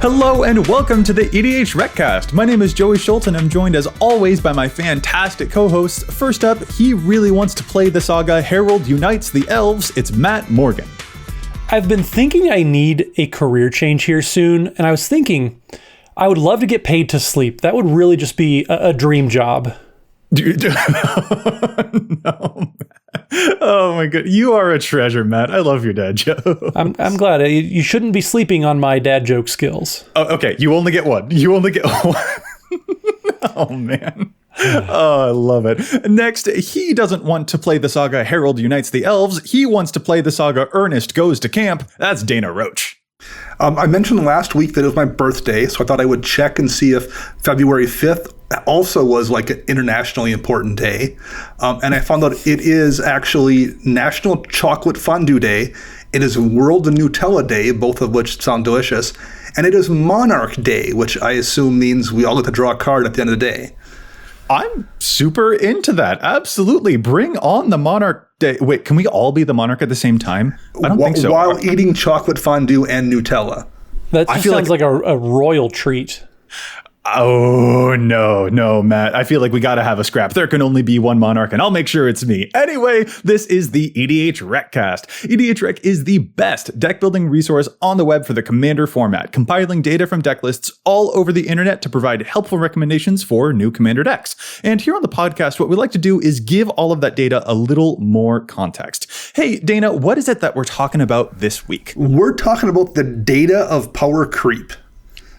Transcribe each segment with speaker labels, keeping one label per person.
Speaker 1: Hello and welcome to the EDHRECast. My name is Joey Schultz and I'm joined as always by my fantastic co-hosts. First up, he really wants to play the saga Herald Unites the Elves. It's Matt Morgan.
Speaker 2: I've been thinking I need a career change here soon, and I was thinking I would love to get paid to sleep. That would really just be a dream job.
Speaker 1: Dude, no. Oh my god, you are a treasure, Matt. I love your dad joke.
Speaker 2: I'm glad. You shouldn't be sleeping on my dad joke skills.
Speaker 1: Oh, okay, you only get one. Oh man. Oh, I love it. Next, he doesn't want to play the saga Herald Unites the Elves. He wants to play the saga Ernest Goes to Camp. That's Dana Roach.
Speaker 3: I mentioned last week that it was my birthday, so I thought I would check and see if February 5th also was like an internationally important day. And I found out it is actually National Chocolate Fondue Day. It is World Nutella Day, both of which sound delicious. And it is Monarch Day, which I assume means we all get to draw a card at the end of the day.
Speaker 1: I'm super into that. Absolutely. Bring on the Monarch Day. Wait, can we all be the Monarch at the same time? I don't think so.
Speaker 3: While eating chocolate fondue and Nutella.
Speaker 2: That just sounds like a royal treat.
Speaker 1: Oh, no, Matt. I feel like we got to have a scrap. There can only be one monarch, and I'll make sure it's me. Anyway, this is the EDHRECast. EDHREC is the best deck building resource on the web for the Commander format, compiling data from deck lists all over the internet to provide helpful recommendations for new Commander decks. And here on the podcast, what we like to do is give all of that data a little more context. Hey, Dana, what is it that we're talking about this week?
Speaker 3: We're talking about the data of power creep.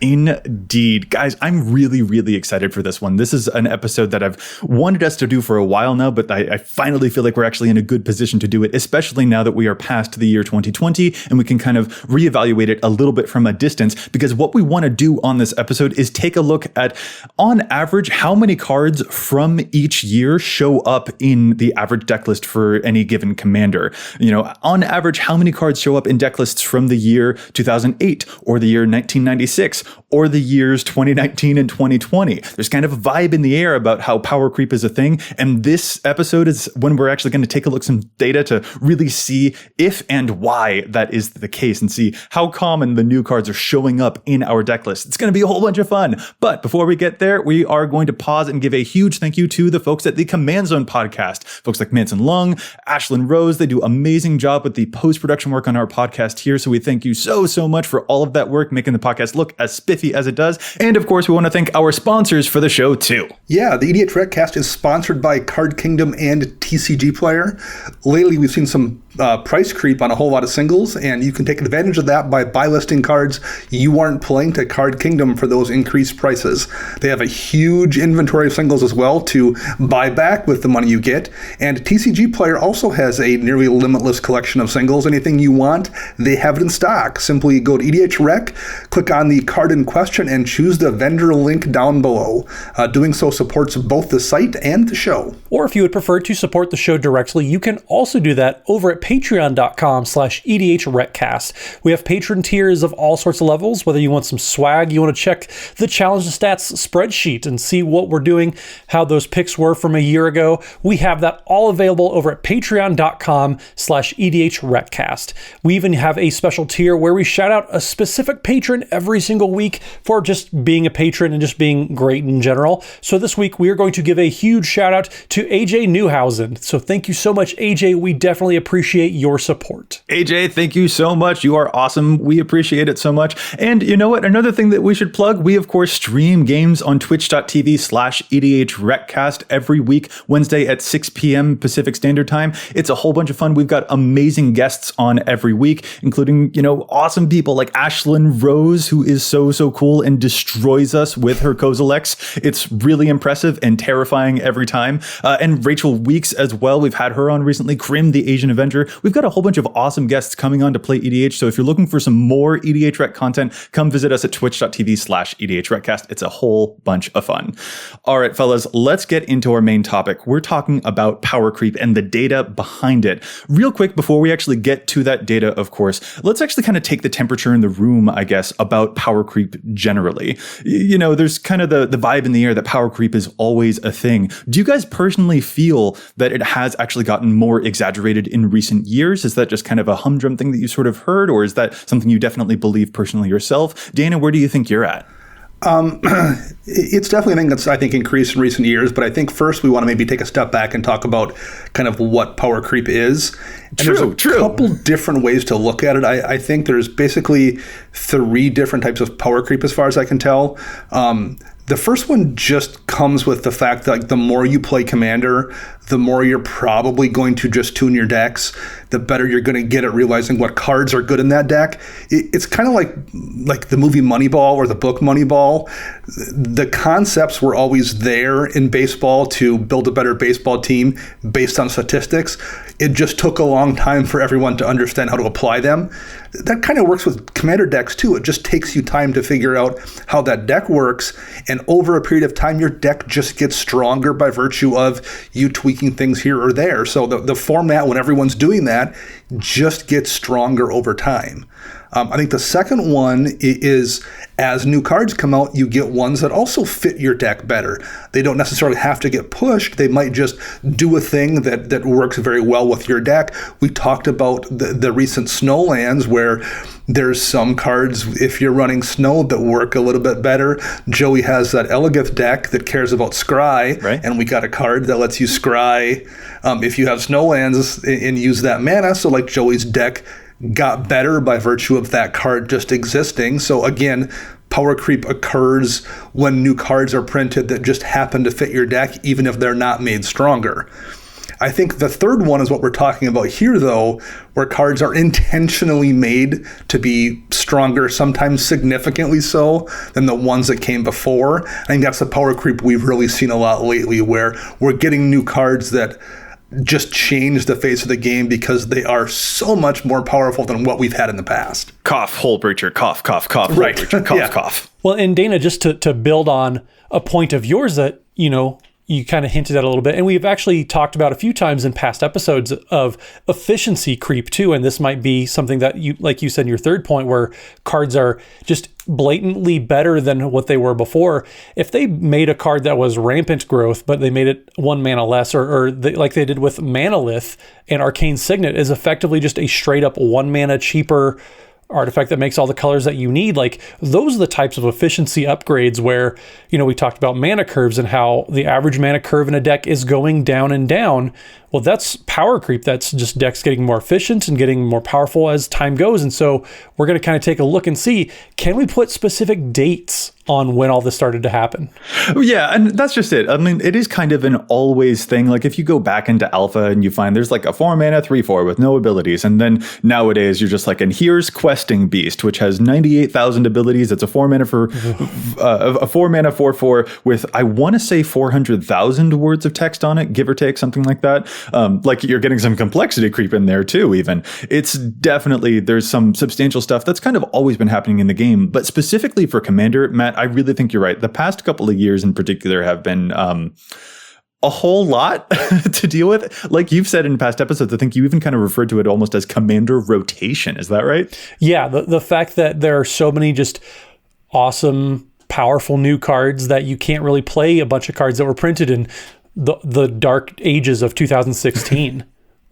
Speaker 1: Indeed. Guys, I'm really, really excited for this one. This is an episode that I've wanted us to do for a while now, but I finally feel like we're actually in a good position to do it, especially now that we are past the year 2020 and we can kind of reevaluate it a little bit from a distance, because what we want to do on this episode is take a look at, on average, how many cards from each year show up in the average deck list for any given commander. You know, on average, how many cards show up in deck lists from the year 2008 or the year 1996 or the years 2019 and 2020. There's kind of a vibe in the air about how power creep is a thing. And this episode is when we're actually going to take a look at some data to really see if and why that is the case and see how common the new cards are showing up in our deck list. It's going to be a whole bunch of fun. But before we get there, we are going to pause and give a huge thank you to the folks at the Command Zone podcast. Folks like Manson Lung, Ashlyn Rose, they do amazing job with the post-production work on our podcast here. So we thank you so much for all of that work, making the podcast look as spiffy as it does. And of course, we want to thank our sponsors for the show too.
Speaker 3: Yeah, the EDHRECast is sponsored by Card Kingdom and TCG Player. Lately, we've seen some price creep on a whole lot of singles, and you can take advantage of that by buy listing cards you aren't playing to Card Kingdom for those increased prices. They have a huge inventory of singles as well to buy back with the money you get. And TCG Player also has a nearly limitless collection of singles. Anything you want, they have it in stock. Simply go to EDHREC, click on the card in question, and choose the vendor link down below. Doing so supports both the site and the show.
Speaker 2: Or if you would prefer to support the show directly, you can also do that over at patreon.com/EDHRECast. We have patron tiers of all sorts of levels, whether you want some swag, you want to check the challenge stats spreadsheet and see what we're doing, how those picks were from a year ago. We have that all available over at patreon.com/EDHRECast. We even have a special tier where we shout out a specific patron every single week for just being a patron and just being great in general. So this week we are going to give a huge shout out to AJ Newhausen. So thank you so much, AJ. We definitely appreciate your support.
Speaker 1: AJ, thank you so much. You are awesome. We appreciate it so much. And you know what? Another thing that we should plug, we of course stream games on twitch.tv/EDHRECast every week, Wednesday at 6 p.m. Pacific Standard Time. It's a whole bunch of fun. We've got amazing guests on every week, including, you know, awesome people like Ashlyn Rose, who is so cool and destroys us with her Kozalex. It's really impressive and terrifying every time. And Rachel Weeks as well. We've had her on recently. Krim, the Asian Avenger. We've got a whole bunch of awesome guests coming on to play EDH. So if you're looking for some more EDHREC content, come visit us at twitch.tv/EDHRECast. It's a whole bunch of fun. All right, fellas, let's get into our main topic. We're talking about power creep and the data behind it. Real quick, before we actually get to that data, of course, let's actually kind of take the temperature in the room, I guess, about power creep generally. You know, there's kind of the vibe in the air that power creep is always a thing. Do you guys personally feel that it has actually gotten more exaggerated in recent recent years? Is that just kind of a humdrum thing that you sort of heard, or is that something you definitely believe personally yourself? Dana, where do you think you're at?
Speaker 3: It's definitely a thing that's, I think, increased in recent years, but I think first we want to maybe take a step back and talk about kind of what power creep is. And there's a couple different ways to look at it. I think there's basically 3 different types of power creep as far as I can tell. The first one just comes with the fact that, like, the more you play Commander, the more you're probably going to just tune your decks, the better you're going to get at realizing what cards are good in that deck. It's kind of like the movie Moneyball or the book Moneyball. The concepts were always there in baseball to build a better baseball team based on statistics. It just took a long time for everyone to understand how to apply them. That kind of works with Commander decks too. It just takes you time to figure out how that deck works, and over a period of time, your deck just gets stronger by virtue of you tweaking things here or there. So the format, when everyone's doing that, just gets stronger over time. I think the second one is, as new cards come out, you get ones that also fit your deck better. They don't necessarily have to get pushed. They might just do a thing that works very well with your deck. We talked about the recent Snowlands, where there's some cards, if you're running Snow, that work a little bit better. Joey has that Elegith deck that cares about Scry,
Speaker 1: right,
Speaker 3: and we got a card that lets you Scry if you have Snowlands and use that mana. So, like, Joey's deck got better by virtue of that card just existing. So again, power creep occurs when new cards are printed that just happen to fit your deck, even if they're not made stronger. I think the third one is what we're talking about here, though, where cards are intentionally made to be stronger, sometimes significantly so, than the ones that came before. I think that's the power creep we've really seen a lot lately, where we're getting new cards that just change the face of the game because they are so much more powerful than what we've had in the past.
Speaker 1: Cough, hole breacher, cough, cough, cough,
Speaker 3: right.
Speaker 1: Hole breacher, cough,
Speaker 3: Yeah.
Speaker 1: cough.
Speaker 2: Well, and Dana, just to build on a point of yours that, you kind of hinted at a little bit, and we've actually talked about a few times in past episodes of efficiency creep too, and this might be something that you, like you said in your third point, where cards are just blatantly better than what they were before. If they made a card that was rampant growth, but they made it 1 mana less, like they did with Manalith, and Arcane Signet is effectively just a straight up 1 mana cheaper artifact that makes all the colors that you need. Like, those are the types of efficiency upgrades where, we talked about mana curves and how the average mana curve in a deck is going down and down. Well, that's power creep. That's just decks getting more efficient and getting more powerful as time goes. And so we're going to kind of take a look and see, can we put specific dates on when all this started to happen?
Speaker 1: Yeah, and that's just it. I mean, it is kind of an always thing. Like, if you go back into alpha and you find there's like a 4 mana 3/4 with no abilities, and then nowadays you're just like, and here's Questing Beast, which has 98,000 abilities. It's a 4 mana for a 4 mana 4/4 with, I want to say, 400,000 words of text on it, give or take, something like that. Like, you're getting some complexity creep in there too. Even it's definitely, there's some substantial stuff that's kind of always been happening in the game, but specifically for Commander, Matt, I really think you're right. The past couple of years in particular have been a whole lot to deal with. Like you've said in past episodes, I think you even kind of referred to it almost as Commander rotation. Is that right? Yeah.
Speaker 2: The fact that there are so many just awesome, powerful new cards that you can't really play a bunch of cards that were printed in the dark ages of 2016.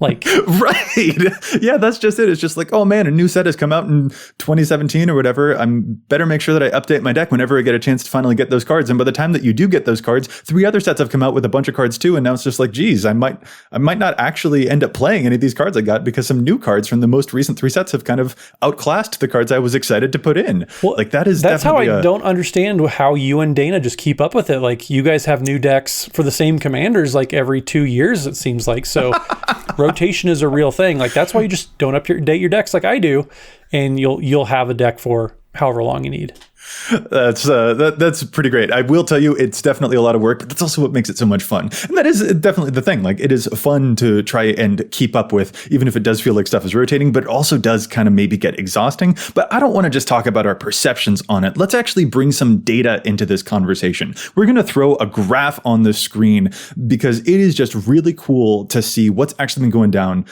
Speaker 2: Like,
Speaker 1: right. Yeah, that's just it. It's just like, oh man, a new set has come out in 2017 or whatever. I'm better make sure that I update my deck whenever I get a chance to finally get those cards. And by the time that you do get those cards, 3 other sets have come out with a bunch of cards too. And now it's just like, geez, I might not actually end up playing any of these cards I got because some new cards from the most recent 3 sets have kind of outclassed the cards I was excited to put in.
Speaker 2: Well,
Speaker 1: like that's
Speaker 2: how I don't understand how you and Dana just keep up with it. Like, you guys have new decks for the same commanders like every 2 years, it seems like. So rotation is a real thing. Like, that's why you just don't update your decks like I do, and you'll have a deck for however long you need.
Speaker 1: That's pretty great. I will tell you, it's definitely a lot of work, but that's also what makes it so much fun. And that is definitely the thing. Like, it is fun to try and keep up with, even if it does feel like stuff is rotating, but it also does kind of maybe get exhausting. But I don't want to just talk about our perceptions on it. Let's actually bring some data into this conversation. We're going to throw a graph on the screen because it is just really cool to see what's actually been going down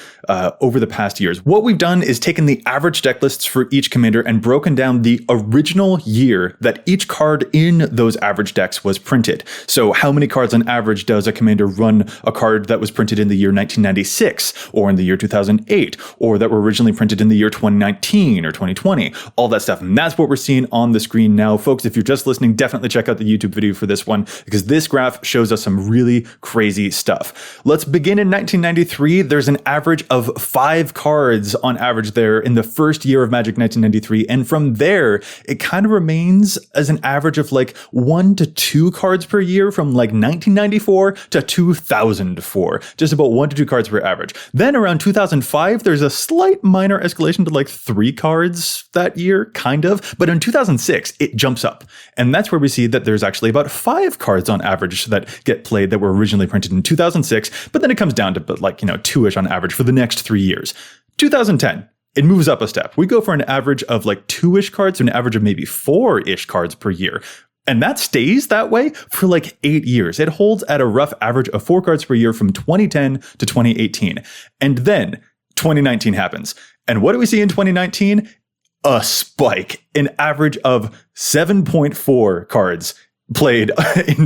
Speaker 1: over the past years. What we've done is taken the average deck lists for each commander and broken down the original year that each card in those average decks was printed. So how many cards on average does a commander run a card that was printed in the year 1996 or in the year 2008 or that were originally printed in the year 2019 or 2020, all that stuff. And that's what we're seeing on the screen now. Folks, if you're just listening, definitely check out the YouTube video for this one because this graph shows us some really crazy stuff. Let's begin in 1993. There's an average of 5 cards on average there in the first year of Magic 1993. And from there, it kind of remains as an average of like 1 to 2 cards per year from like 1994 to 2004, just about 1 to 2 cards per average. Then around 2005, there's a slight minor escalation to like 3 cards that year, kind of. But in 2006, it jumps up. And that's where we see that there's actually about 5 cards on average that get played that were originally printed in 2006. But then it comes down to like, 2-ish on average for the next 3 years. 2010. It moves up a step. We go for an average of like 2-ish cards to an average of maybe 4-ish cards per year. And that stays that way for like 8 years. It holds at a rough average of 4 cards per year from 2010 to 2018. And then 2019 happens. And what do we see in 2019? A spike, an average of 7.4 cards played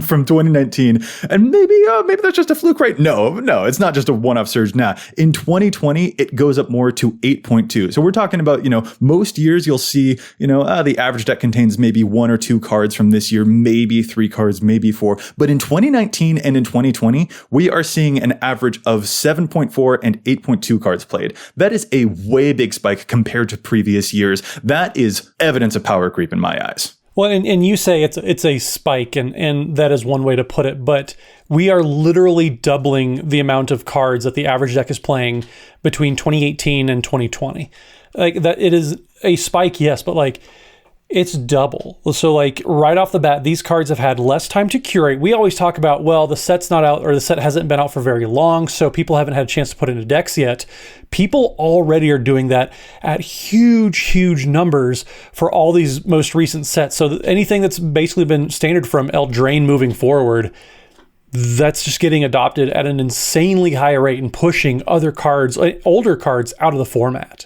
Speaker 1: from 2019, and maybe that's just a fluke, right? No, it's not just a one-off surge. Nah, in 2020, it goes up more to 8.2. So we're talking about, most years you'll see, the average deck contains maybe 1 or 2 cards from this year, maybe 3 cards, maybe 4. But in 2019 and in 2020, we are seeing an average of 7.4 and 8.2 cards played. That is a way big spike compared to previous years. That is evidence of power creep in my eyes.
Speaker 2: Well, and you say it's a spike, and that is one way to put it, but we are literally doubling the amount of cards that the average deck is playing between 2018 and 2020. Like that, it is a spike, yes, but like it's double. So like right off the bat, these cards have had less time to curate. We always talk about, well, the set's not out or the set hasn't been out for very long, so people haven't had a chance to put into decks yet. People already are doing that at huge numbers for all these most recent sets. So anything that's basically been standard from Eldraine moving forward, that's just getting adopted at an insanely high rate and pushing other cards, older cards, out of the format.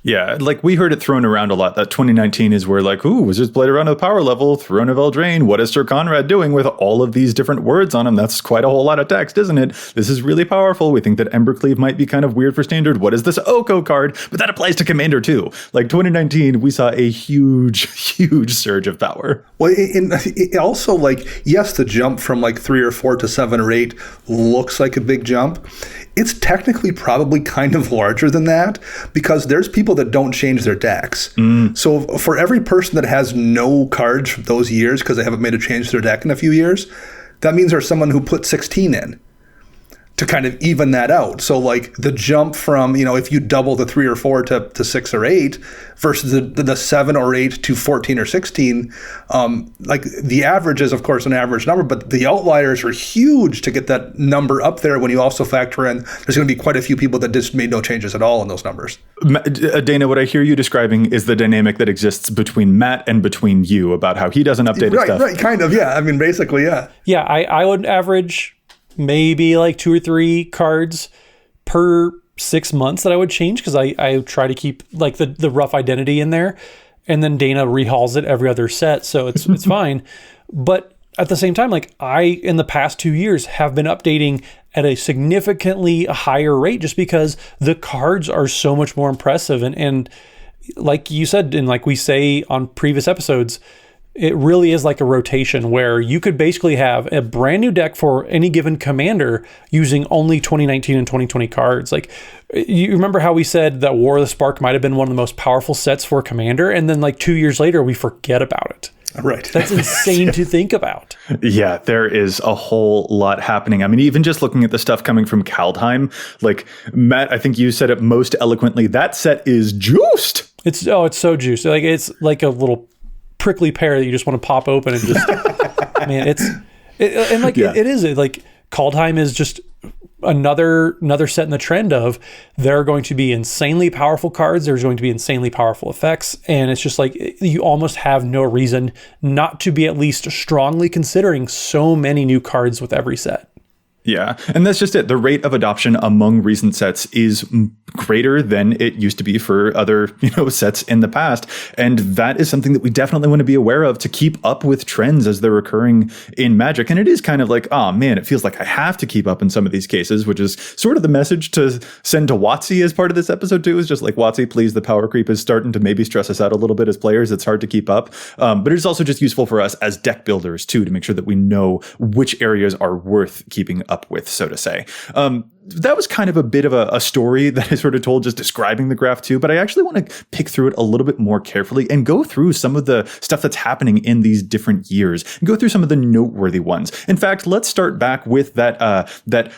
Speaker 1: Yeah, like we heard it thrown around a lot that 2019 is where like, ooh, Wizards played around with power level, Throne of Eldraine. What is Sir Conrad doing with all of these different words on him? That's quite a whole lot of text, isn't it? This is really powerful. We think that Embercleave might be kind of weird for standard. What is this Oko card? But that applies to Commander too. Like 2019, we saw a huge surge of power.
Speaker 3: Well, it also like, yes, the jump from like 3 or 4 to 7 or 8 looks like a big jump. It's technically probably kind of larger than that because there's people that don't change their decks. So for every person that has no cards from those years because they haven't made a change to their deck in a few years, that means there's someone who put 16 in to kind of even that out. So like the jump from, if you double the 3 or 4 to 6 or 8 versus the 7 or 8 to 14 or 16, like the average is of course an average number, but the outliers are huge to get that number up there when you also factor in there's going to be quite a few people that just made no changes at all in those numbers.
Speaker 1: Dana, what I hear you describing is the dynamic that exists between Matt and between you about how he doesn't update his stuff.
Speaker 3: Right, kind of, yeah. I mean, basically, yeah.
Speaker 2: Yeah, I would average maybe like 2 or 3 cards per 6 months that I would change because I try to keep like the rough identity in there, and then Dana rehauls it every other set, so it's fine. But at the same time, like I in the past 2 years have been updating at a significantly higher rate just because the cards are so much more impressive, and like you said, and like we say on previous episodes, it really is like a rotation where you could basically have a brand new deck for any given commander using only 2019 and 2020 cards. Like, you remember how we said that War of the Spark might have been one of the most powerful sets for commander, and then like 2 years later, we forget about it.
Speaker 3: Right.
Speaker 2: That's insane to think about.
Speaker 1: Yeah, there is a whole lot happening. I mean, even just looking at the stuff coming from Kaldheim, like Matt, I think you said it most eloquently, that set is juiced.
Speaker 2: It's so juiced. Like it's like a little prickly pear that you just want to pop open and just man, it is like Kaldheim is just another set in the trend of there are going to be insanely powerful cards, there's going to be insanely powerful effects, and it's just like you almost have no reason not to be at least strongly considering so many new cards with every set.
Speaker 1: Yeah, and that's just it. The rate of adoption among recent sets is greater than it used to be for other, sets in the past, and that is something that we definitely want to be aware of to keep up with trends as they're occurring in Magic. And it is kind of like, oh man, it feels like I have to keep up in some of these cases, which is sort of the message to send to WotC as part of this episode too. Is just like, WotC, please, the power creep is starting to maybe stress us out a little bit as players. It's hard to keep up, but it's also just useful for us as deck builders too to make sure that we know which areas are worth keeping up with, so to say. That was kind of a bit of a story that I sort of told just describing the graph too, but I actually want to pick through it a little bit more carefully and go through some of the stuff that's happening in these different years and go through some of the noteworthy ones. In fact, let's start back with that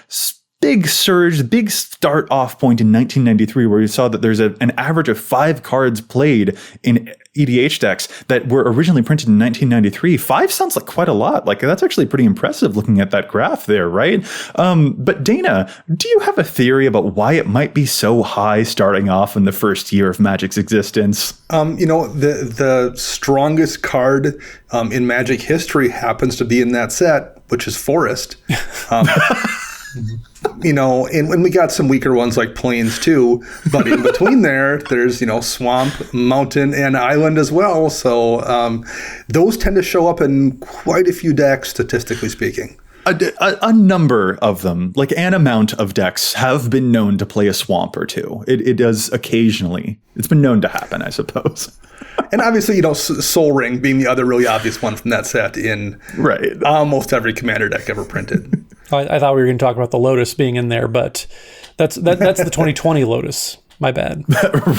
Speaker 1: big surge, big start off point in 1993, where you saw that there's an average of 5 cards played in EDH decks that were originally printed in 1993. 5 sounds like quite a lot. Like, that's actually pretty impressive looking at that graph there, right? But Dana, do you have a theory about why it might be so high starting off in the first year of Magic's existence?
Speaker 3: The strongest card in Magic history happens to be in that set, which is Forest. And we got some weaker ones like Plains too, but in between there's Swamp, Mountain, and Island as well. So those tend to show up in quite a few decks, statistically speaking.
Speaker 1: A number of them, like an amount of decks, have been known to play a Swamp or two. It does occasionally. It's been known to happen, I suppose.
Speaker 3: And obviously, Soul Ring being the other really obvious one from that set in almost every Commander deck ever printed.
Speaker 2: I thought we were going to talk about the Lotus being in there, but that's the 2020 Lotus. My bad.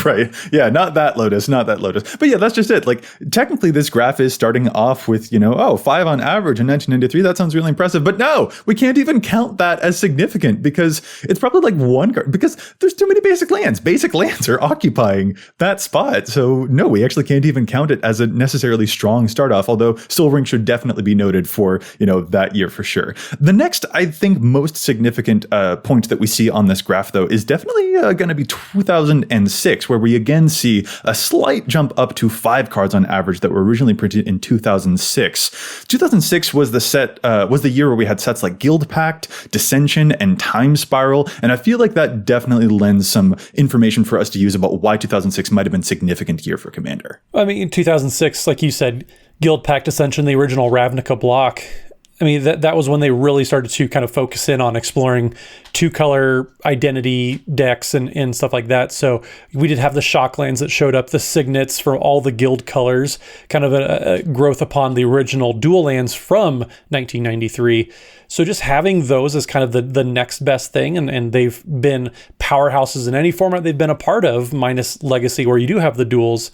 Speaker 1: Right. Yeah, not that Lotus. But yeah, that's just it. Like, technically, this graph is starting off with, 5 on average in 1993. That sounds really impressive. But no, we can't even count that as significant because it's probably like one card, because there's too many basic lands. Basic lands are occupying that spot. So no, we actually can't even count it as a necessarily strong start off, although Soul Ring should definitely be noted for, that year for sure. The next, I think, most significant point that we see on this graph, though, is definitely going to be 2006, where we again see a slight jump up to 5 cards on average that were originally printed in 2006. 2006 was the year where we had sets like Guild Pact, Dissension, and Time Spiral, and I feel like that definitely lends some information for us to use about why 2006 might have been a significant year for Commander.
Speaker 2: I mean, in 2006, like you said, Guild Pact, Dissension, the original Ravnica block. I mean, that was when they really started to kind of focus in on exploring 2-color identity decks and stuff like that. So we did have the Shocklands that showed up, the Signets for all the guild colors, kind of a growth upon the original dual lands from 1993. So just having those as kind of the next best thing, and they've been powerhouses in any format they've been a part of, minus Legacy, where you do have the duels.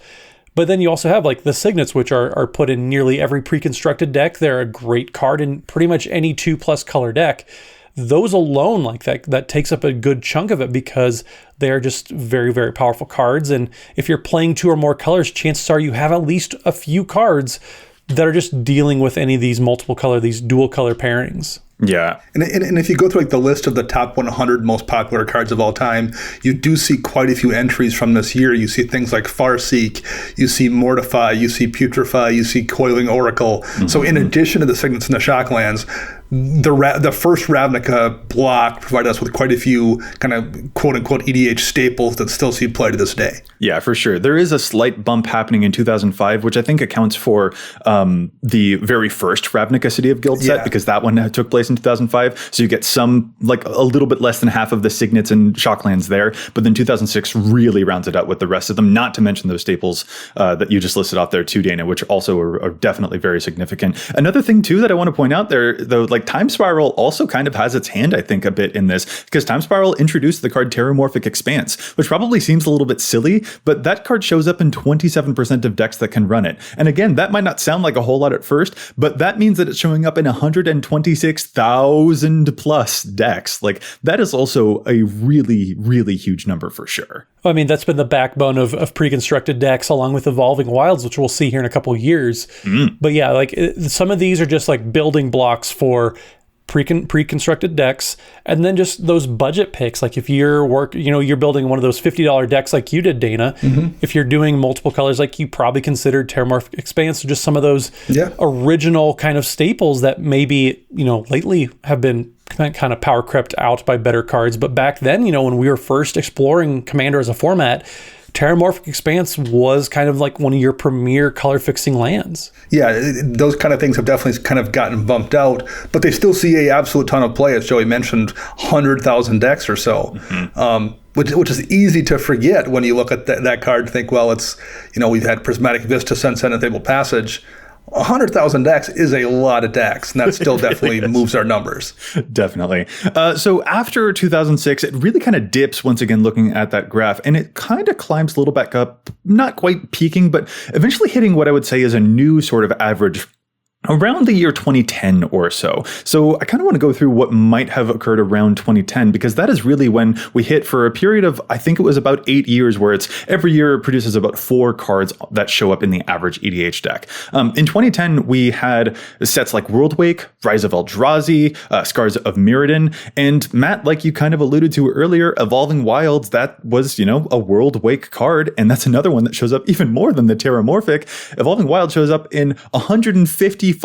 Speaker 2: But then you also have like the Signets, which are put in nearly every pre-constructed deck. They're a great card in pretty much any 2+ color deck. Those alone, like that takes up a good chunk of it because they're just very, very powerful cards. And if you're playing 2 or more colors, chances are you have at least a few cards that are just dealing with any of these multiple color, these dual color pairings.
Speaker 1: Yeah.
Speaker 3: And if you go through like the list of the top 100 most popular cards of all time, you do see quite a few entries from this year. You see things like Farseek, you see Mortify, you see Putrefy, you see Coiling Oracle. Mm-hmm. So in addition to the Signets and the Shocklands, the first Ravnica block provided us with quite a few kind of quote-unquote EDH staples that still see play to this day.
Speaker 1: Yeah, for sure. There is a slight bump happening in 2005, which I think accounts for the very first Ravnica City of Guild set, because that one took place in 2005. So you get some, like a little bit less than half of the Signets and Shocklands there. But then 2006 really rounds it out with the rest of them, not to mention those staples that you just listed off there too, Dana, which also are definitely very significant. Another thing too that I want to point out there, though, like Time Spiral also kind of has its hand, I think, a bit in this, because Time Spiral introduced the card Terramorphic Expanse, which probably seems a little bit silly, but that card shows up in 27% of decks that can run it. And again, that might not sound like a whole lot at first, but that means that it's showing up in 126,000 plus decks. Like, that is also a really, really huge number for sure.
Speaker 2: I mean, that's been the backbone of pre-constructed decks, along with Evolving Wilds, which we'll see here in a couple of years. But yeah, like some of these are just like building blocks for pre-constructed decks, and then just those budget picks. Like if you're you're building one of those $50 decks like you did, Dana. If you're doing multiple colors, like you probably considered Terramorphic Expanse, or just some of those original kind of staples that maybe lately have been kind of power crept out by better cards. But back then, when we were first exploring Commander as a format, Terramorphic Expanse was kind of like one of your premier color fixing lands.
Speaker 3: Yeah, those kind of things have definitely kind of gotten bumped out, but they still see a absolute ton of play, as Joey mentioned, 100,000 decks or so. Which is easy to forget when you look at that card and think, well, it's, we've had Prismatic Vista, Sunset, and Fabled Passage. 100,000 decks is a lot of decks, and that still definitely moves our numbers.
Speaker 1: Definitely. So after 2006, it really kind of dips once again looking at that graph, and it kind of climbs a little back up, not quite peaking, but eventually hitting what I would say is a new sort of average around the year 2010 or so. So I kind of want to go through what might have occurred around 2010, because that is really when we hit for a period of, I think it was about 8 years, where it's every year it produces about 4 cards that show up in the average EDH deck. In 2010, we had sets like Worldwake, Rise of Eldrazi, Scars of Mirrodin, and Matt, like you kind of alluded to earlier, Evolving Wilds, that was, a Worldwake card, and that's another one that shows up even more than the Terramorphic. Evolving Wild shows up in 155,000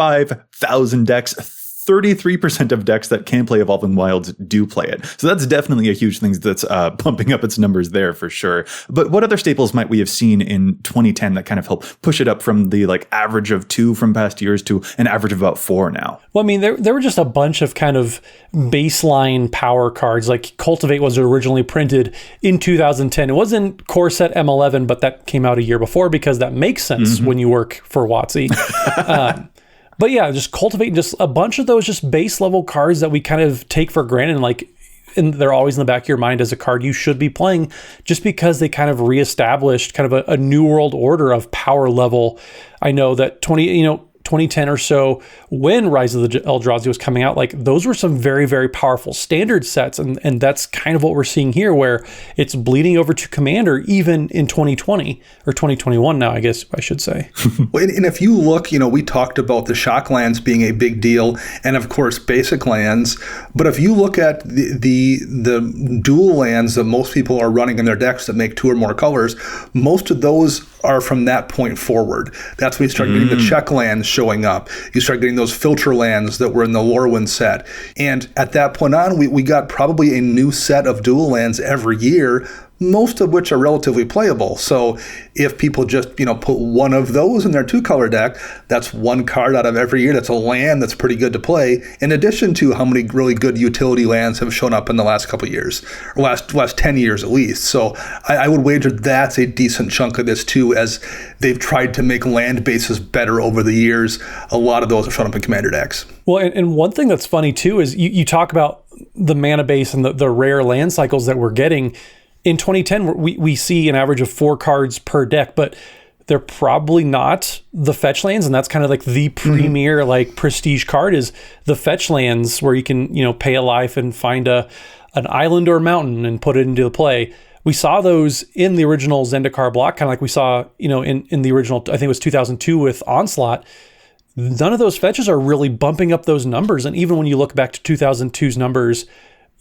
Speaker 1: decks. 33% of decks that can play Evolving Wilds do play it. So that's definitely a huge thing that's bumping up its numbers there for sure. But what other staples might we have seen in 2010 that kind of help push it up from the average of 2 from past years to an average of about 4 now?
Speaker 2: Well, I mean, there were just a bunch of kind of baseline power cards. Like Cultivate was originally printed in 2010. It wasn't Core Set M11, but that came out a year before, because that makes sense when you work for WotC. But yeah, just Cultivate, just a bunch of those just base level cards that we kind of take for granted, and they're always in the back of your mind as a card you should be playing, just because they kind of reestablished kind of a new world order of power level. I know that 2010 or so, when Rise of the Eldrazi was coming out, those were some very, very powerful standard sets, and that's kind of what we're seeing here, where it's bleeding over to Commander even in 2020 or 2021 now, I guess I should say.
Speaker 3: Well, and if you look, we talked about the shock lands being a big deal, and of course basic lands, but if you look at the dual lands that most people are running in their decks that make 2 or more colors, most of those are from that point forward. That's when you start getting the check lands showing up. You start getting those filter lands that were in the Lorwyn set. And at that point on, we got probably a new set of dual lands every year, most of which are relatively playable. So if people just, put one of those in their 2-color deck, that's 1 card out of every year. That's a land that's pretty good to play, in addition to how many really good utility lands have shown up in the last couple of years, or last 10 years at least. So I would wager that's a decent chunk of this too, as they've tried to make land bases better over the years. A lot of those have shown up in Commander decks.
Speaker 2: Well, and one thing that's funny too is you talk about the mana base and the rare land cycles that we're getting. In 2010, we see an average of 4 cards per deck, but they're probably not the fetch lands, and that's kind of the premier prestige card is the fetch lands, where you can pay a life and find an island or a mountain and put it into the play. We saw those in the original Zendikar block, kind of like we saw in the original, I think it was 2002 with Onslaught. None of those fetches are really bumping up those numbers, and even when you look back to 2002's numbers,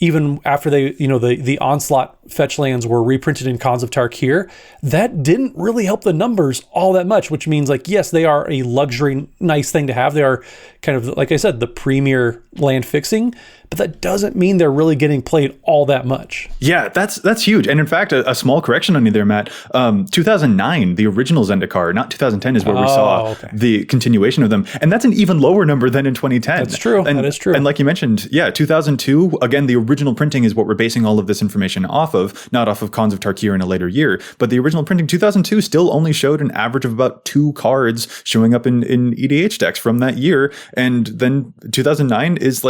Speaker 2: even after the Onslaught fetch lands were reprinted in Khans of Tarkir, that didn't really help the numbers all that much, which means yes, they are a luxury, nice thing to have. They are kind of, like I said, the premier land fixing, but that doesn't mean they're really getting played all that much.
Speaker 1: Yeah, that's huge. And in fact, a small correction on you there, Matt. 2009, the original Zendikar, not 2010 is where we saw the continuation of them. And that's an even lower number than in 2010.
Speaker 2: That's true. That is true.
Speaker 1: And like you mentioned, 2002, again, the original printing is what we're basing all of this information off of, not off of Khans of Tarkir in a later year. But the original printing, 2002, still only showed an average of about 2 cards showing up in EDH decks from that year. And then 2009 is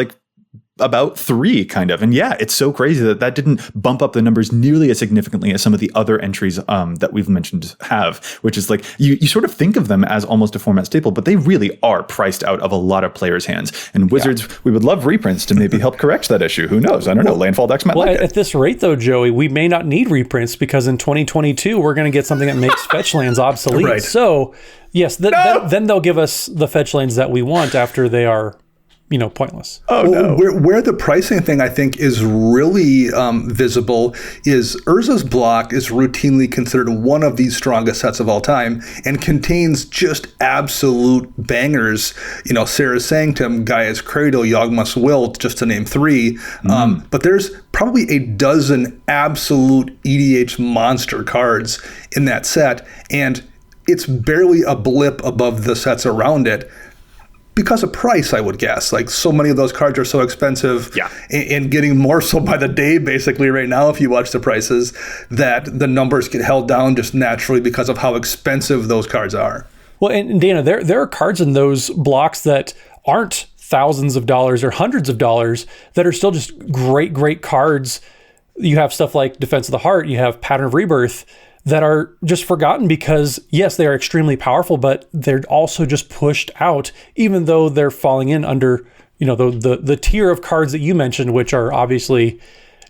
Speaker 1: about 3 kind of. And yeah, it's so crazy that didn't bump up the numbers nearly as significantly as some of the other entries that we've mentioned have, which is you sort of think of them as almost a format staple, but they really are priced out of a lot of players' hands. And Wizards, we would love reprints to maybe help correct that issue. Who knows? I don't know. Landfall decks might like it.
Speaker 2: At this rate though, Joey, we may not need reprints, because in 2022, we're going to get something that makes fetch lands obsolete. Right. So yes, then they'll give us the fetch lands that we want after they are pointless.
Speaker 1: Oh, no.
Speaker 3: Where the pricing thing I think is really visible is Urza's block is routinely considered one of the strongest sets of all time and contains just absolute bangers. Sarah's Sanctum, Gaia's Cradle, Yawgmoth's Will, just to name three. But there's probably a dozen absolute EDH monster cards in that set, and it's barely a blip above the sets around it. Because of price, I would guess. Like, so many of those cards are so expensive, and getting more so by the day, basically, right now, if you watch the prices, that the numbers get held down just naturally because of how expensive those cards are.
Speaker 2: Well, and Dana, there are cards in those blocks that aren't thousands of dollars or hundreds of dollars that are still just great cards. You have stuff like Defense of the Heart, you have Pattern of Rebirth, that are just forgotten because, yes, they are extremely powerful, but they're also just pushed out, even though they're falling in under, the tier of cards that you mentioned, which are obviously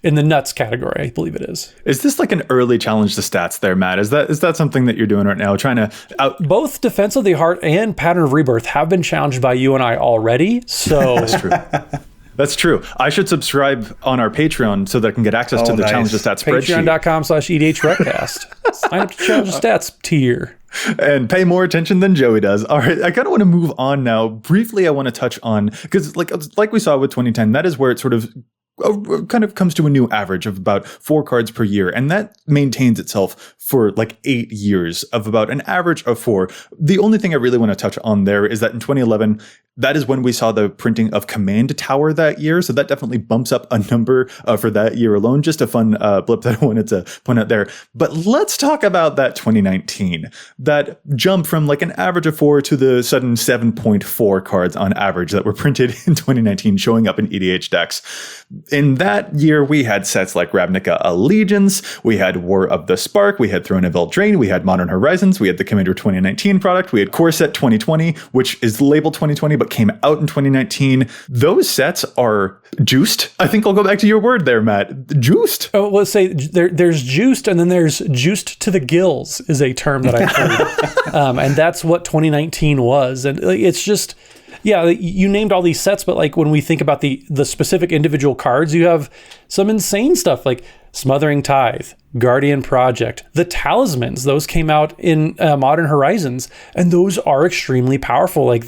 Speaker 2: in the nuts category, I believe it is.
Speaker 1: Is this like an early challenge to stats there, Matt? Is that something that you're doing right now? Trying to
Speaker 2: Both Defense of the Heart and Pattern of Rebirth have been challenged by you and I already, so...
Speaker 1: That's true. That's true. I should subscribe on our Patreon so that I can get access to the Challenge the Stats spreadsheet.
Speaker 2: Patreon.com/EDHRECast. Sign up to Challenge the Stats tier.
Speaker 1: And pay more attention than Joey does. All right, I kind of want to move on now. Briefly, I want to touch on, because like we saw with 2010, that is where it sort of kind of comes to a new average of about 4 cards per year. And that maintains itself for like 8 years of about an average of 4. The only thing I really want to touch on there is that in 2011, that is when we saw the printing of Command Tower that year. So that definitely bumps up a number for that year alone. Just a fun blip that I wanted to point out there. But let's talk about that 2019. That jump from like an average of 4 to the sudden 7.4 cards on average that were printed in 2019 showing up in EDH decks. In that year, we had sets like Ravnica Allegiance, we had War of the Spark, we had Throne of Eldraine, we had Modern Horizons, we had the Commander 2019 product, we had Core Set 2020, which is labeled 2020 but came out in 2019. Those sets are juiced. I think I'll go back to your word there, Matt. Juiced.
Speaker 2: Oh, let's say there's juiced, and then there's juiced to the gills is a term that I've heard. And that's what 2019 was. And it's just... Yeah, you named all these sets, but like when we think about the specific individual cards, you have some insane stuff like Smothering Tithe, Guardian Project, the Talismans. Those came out in Modern Horizons, and those are extremely powerful. Like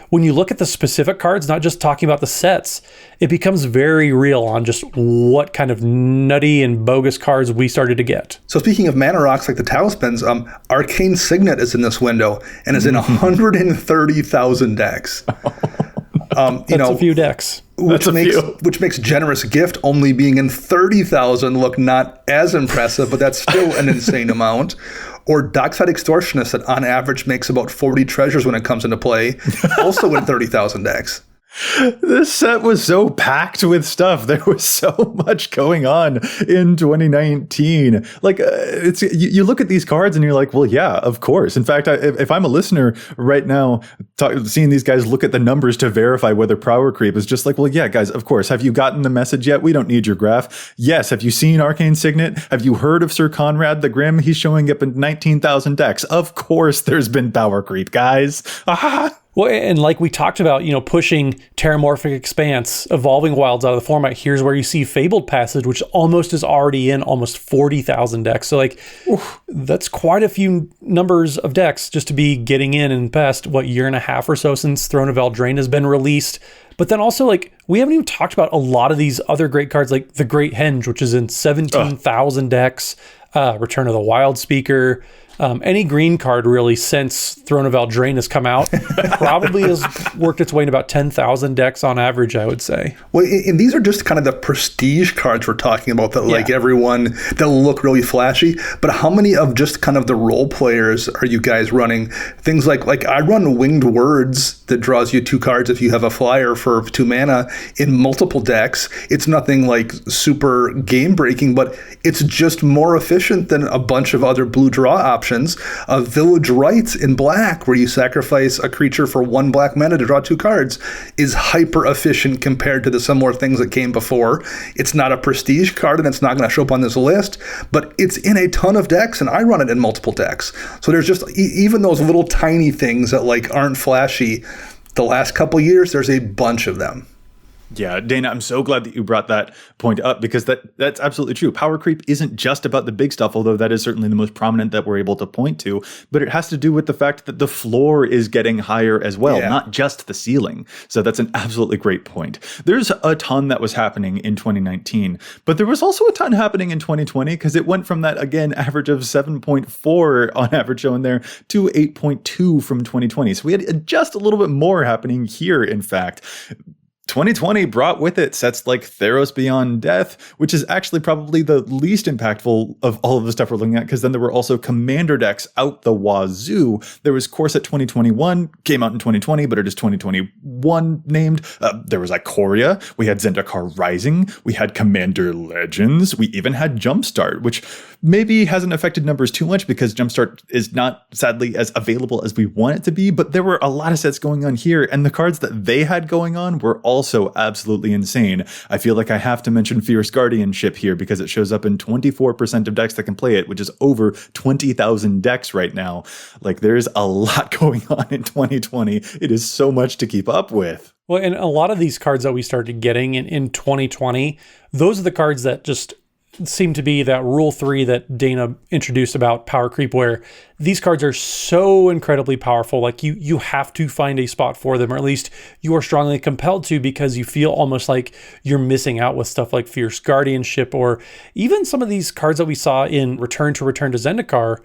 Speaker 2: when you look at the specific cards, not just talking about the sets, it becomes very real on just what kind of nutty and bogus cards we started to get.
Speaker 3: So speaking of mana rocks like the Talismans, Arcane Signet is in this window and is in 130,000 decks.
Speaker 2: That's a few decks.
Speaker 3: Which makes Generous Gift only being in 30,000 look not as impressive, but that's still an insane amount. Or Dockside Extortionist that on average makes about 40 treasures when it comes into play, also in 30,000 decks.
Speaker 1: This set was so packed with stuff. There was so much going on in 2019. Like, you look at these cards and you're like, well, yeah, of course. In fact, if I'm a listener right now, seeing these guys look at the numbers to verify whether power creep is just like, well, yeah, guys, of course. Have you gotten the message yet? We don't need your graph. Yes. Have you seen Arcane Signet? Have you heard of Sir Conrad the Grim? He's showing up in 19,000 decks. Of course, there's been power creep, guys. Ah.
Speaker 2: Well, and like we talked about, pushing Terramorphic Expanse, Evolving Wilds out of the format. Here's where you see Fabled Passage, which almost is already in almost 40,000 decks. So that's quite a few numbers of decks just to be getting in past, year and a half or so since Throne of Eldraine has been released. But then also, we haven't even talked about a lot of these other great cards, like the Great Henge, which is in 17,000 decks, Return of the Wild Speaker. Any green card really since Throne of Eldraine has come out probably has worked its way in about 10,000 decks on average, I would say.
Speaker 3: Well, and these are just kind of the prestige cards we're talking about that like everyone, that look really flashy. But how many of just kind of the role players are you guys running? Things like I run Winged Words that draws you 2 cards if you have a flyer for 2 mana in multiple decks. It's nothing like super game breaking, but it's just more efficient than a bunch of other blue draw options. Village Rites in black, where you sacrifice a creature for 1 black mana to draw 2 cards, is hyper efficient compared to the similar things that came before. It's not a prestige card and it's not going to show up on this list, but it's in a ton of decks and I run it in multiple decks. So there's just even those little tiny things that aren't flashy The last couple years, there's a bunch of them.
Speaker 1: Yeah, Dana, I'm so glad that you brought that point up because that's absolutely true. Power creep isn't just about the big stuff, although that is certainly the most prominent that we're able to point to, but it has to do with the fact that the floor is getting higher as well, not just the ceiling. So that's an absolutely great point. There's a ton that was happening in 2019, but there was also a ton happening in 2020 because it went from that, again, average of 7.4 on average shown there to 8.2 from 2020. So we had just a little bit more happening here, in fact. 2020 brought with it sets like Theros Beyond Death, which is actually probably the least impactful of all of the stuff we're looking at, because then there were also Commander decks out the wazoo. There was Corset 2021, came out in 2020, but it is 2021 named. There was Ikoria, we had Zendikar Rising, we had Commander Legends, we even had Jumpstart, which maybe hasn't affected numbers too much because Jumpstart is not, sadly, as available as we want it to be, but there were a lot of sets going on here, and the cards that they had going on were also absolutely insane. I feel like I have to mention Fierce Guardianship here because it shows up in 24% of decks that can play it, which is over 20,000 decks right now. Like, there's a lot going on in 2020. It is so much to keep up with.
Speaker 2: Well, and a lot of these cards that we started getting in 2020, those are the cards that just seem to be that rule 3 that Dana introduced about power creep, where these cards are so incredibly powerful. Like you have to find a spot for them, or at least you are strongly compelled to, because you feel almost like you're missing out with stuff like Fierce Guardianship, or even some of these cards that we saw in Return to Zendikar,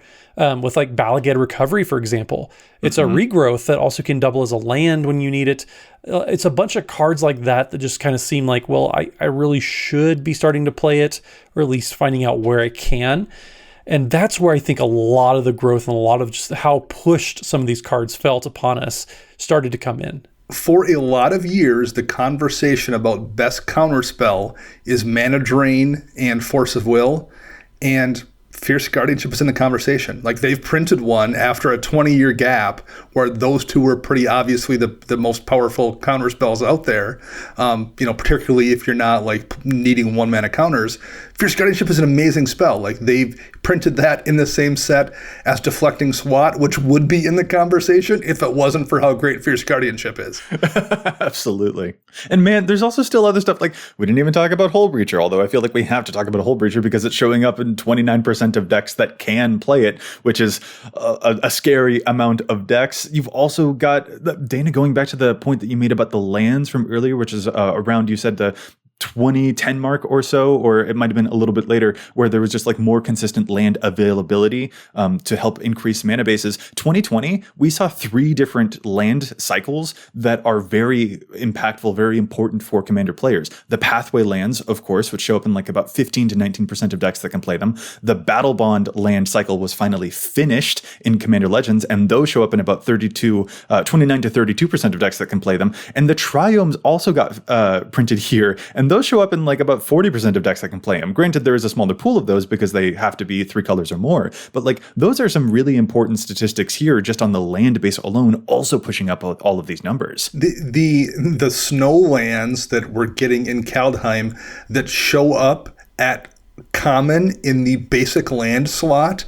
Speaker 2: with like Balagad Recovery, for example. It's a regrowth that also can double as a land when you need it. It's a bunch of cards like that that just kind of seem like, well, I really should be starting to play it, or at least finding out where I can. And that's where I think a lot of the growth and a lot of just how pushed some of these cards felt upon us started to come in.
Speaker 3: For a lot of years, the conversation about best counterspell is Mana Drain and Force of Will, and Fierce Guardianship is in the conversation. Like, they've printed one after a 20-year gap where those two were pretty obviously the most powerful counterspells out there. Particularly if you're not like needing 1-mana counters. Fierce Guardianship is an amazing spell. Like, they've printed that in the same set as Deflecting Swat, which would be in the conversation if it wasn't for how great Fierce Guardianship is.
Speaker 1: Absolutely. And man, there's also still other stuff. Like, we didn't even talk about Hull Breacher, although I feel like we have to talk about Hull Breacher because it's showing up in 29% of decks that can play it, which is a scary amount of decks. You've also got, Dana, going back to the point that you made about the lands from earlier, which is around, you said, the 2010 mark or so, or it might have been a little bit later, where there was just like more consistent land availability to help increase mana bases. 2020, we saw 3 different land cycles that are very impactful, very important for Commander players. The Pathway lands, of course, which show up in like about 15 to 19% of decks that can play them. The Battle Bond land cycle was finally finished in Commander Legends, and those show up in about 29 to 32% of decks that can play them. And the Triomes also got printed here, and those show up in like about 40% of decks that can play them. Granted, there is a smaller pool of those because they have to be 3 colors or more, but like those are some really important statistics here just on the land base alone, also pushing up all of these numbers.
Speaker 3: The snow lands that we're getting in Kaldheim that show up at common in the basic land slot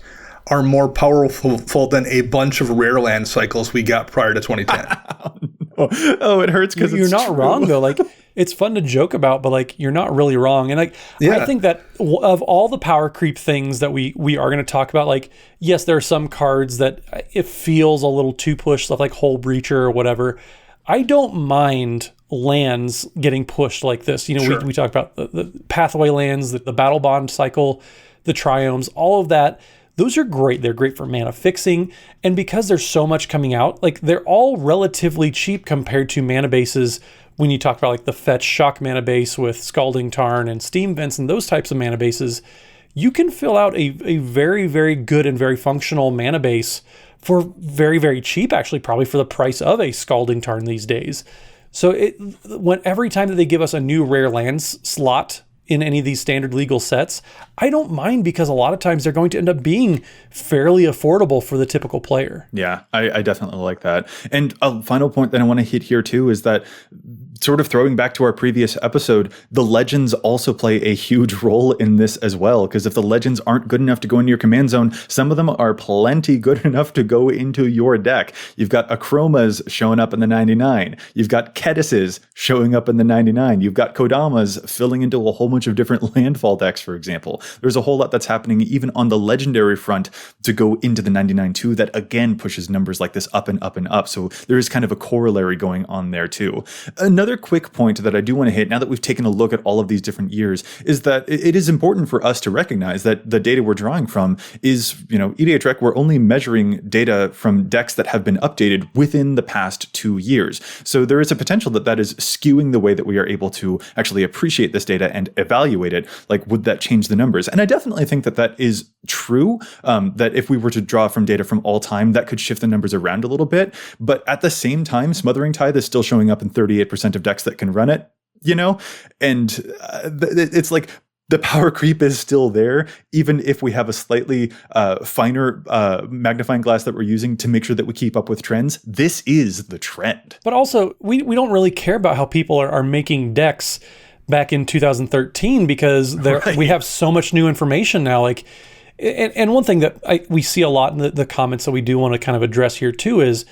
Speaker 3: are more powerful than a bunch of rare land cycles we got prior to 2010.
Speaker 1: Oh, it hurts because
Speaker 2: you're not
Speaker 1: true.
Speaker 2: wrong though. Like, it's fun to joke about, but like, you're not really wrong. And like, I think that of all the power creep things that we are going to talk about, like, yes, there are some cards that it feels a little too pushed, stuff like Hull Breacher or whatever. I don't mind lands getting pushed like this. Sure. we talk about the Pathway lands, the Battle Bond cycle, the Triomes, all of that. Those are great. They're great for mana fixing. And because there's so much coming out, like, they're all relatively cheap compared to mana bases. When you talk about like the Fetch Shock mana base with Scalding Tarn and Steam Vents and those types of mana bases, you can fill out a very, very good and very functional mana base for very, very cheap, actually, probably for the price of a Scalding Tarn these days. So every time that they give us a new rare lands slot in any of these standard legal sets, I don't mind, because a lot of times they're going to end up being fairly affordable for the typical player.
Speaker 1: Yeah, I definitely like that. And a final point that I want to hit here too is that sort of throwing back to our previous episode, the legends also play a huge role in this as well. Because if the legends aren't good enough to go into your command zone, some of them are plenty good enough to go into your deck. You've got Akromas showing up in the 99. You've got Kedises showing up in the 99. You've got Kodamas filling into a whole bunch of different landfall decks, for example. There's a whole lot that's happening even on the legendary front to go into the 99 too, that again pushes numbers like this up and up and up. So there is kind of a corollary going on there too. Another quick point that I do want to hit, now that we've taken a look at all of these different years, is that it is important for us to recognize that the data we're drawing from is, EDHREC, we're only measuring data from decks that have been updated within the past 2 years. So there is a potential that is skewing the way that we are able to actually appreciate this data and evaluate it. Like, would that change the numbers? And I definitely think that is true, that if we were to draw from data from all time, that could shift the numbers around a little bit. But at the same time, Smothering Tithe is still showing up in 38% of decks that can run it, and it's like the power creep is still there, even if we have a slightly finer magnifying glass that we're using to make sure that we keep up with trends. This is the trend.
Speaker 2: But also, we don't really care about how people are making decks back in 2013 because we have so much new information now. Like, and one thing that we see a lot in the comments that we do want to kind of address here too is,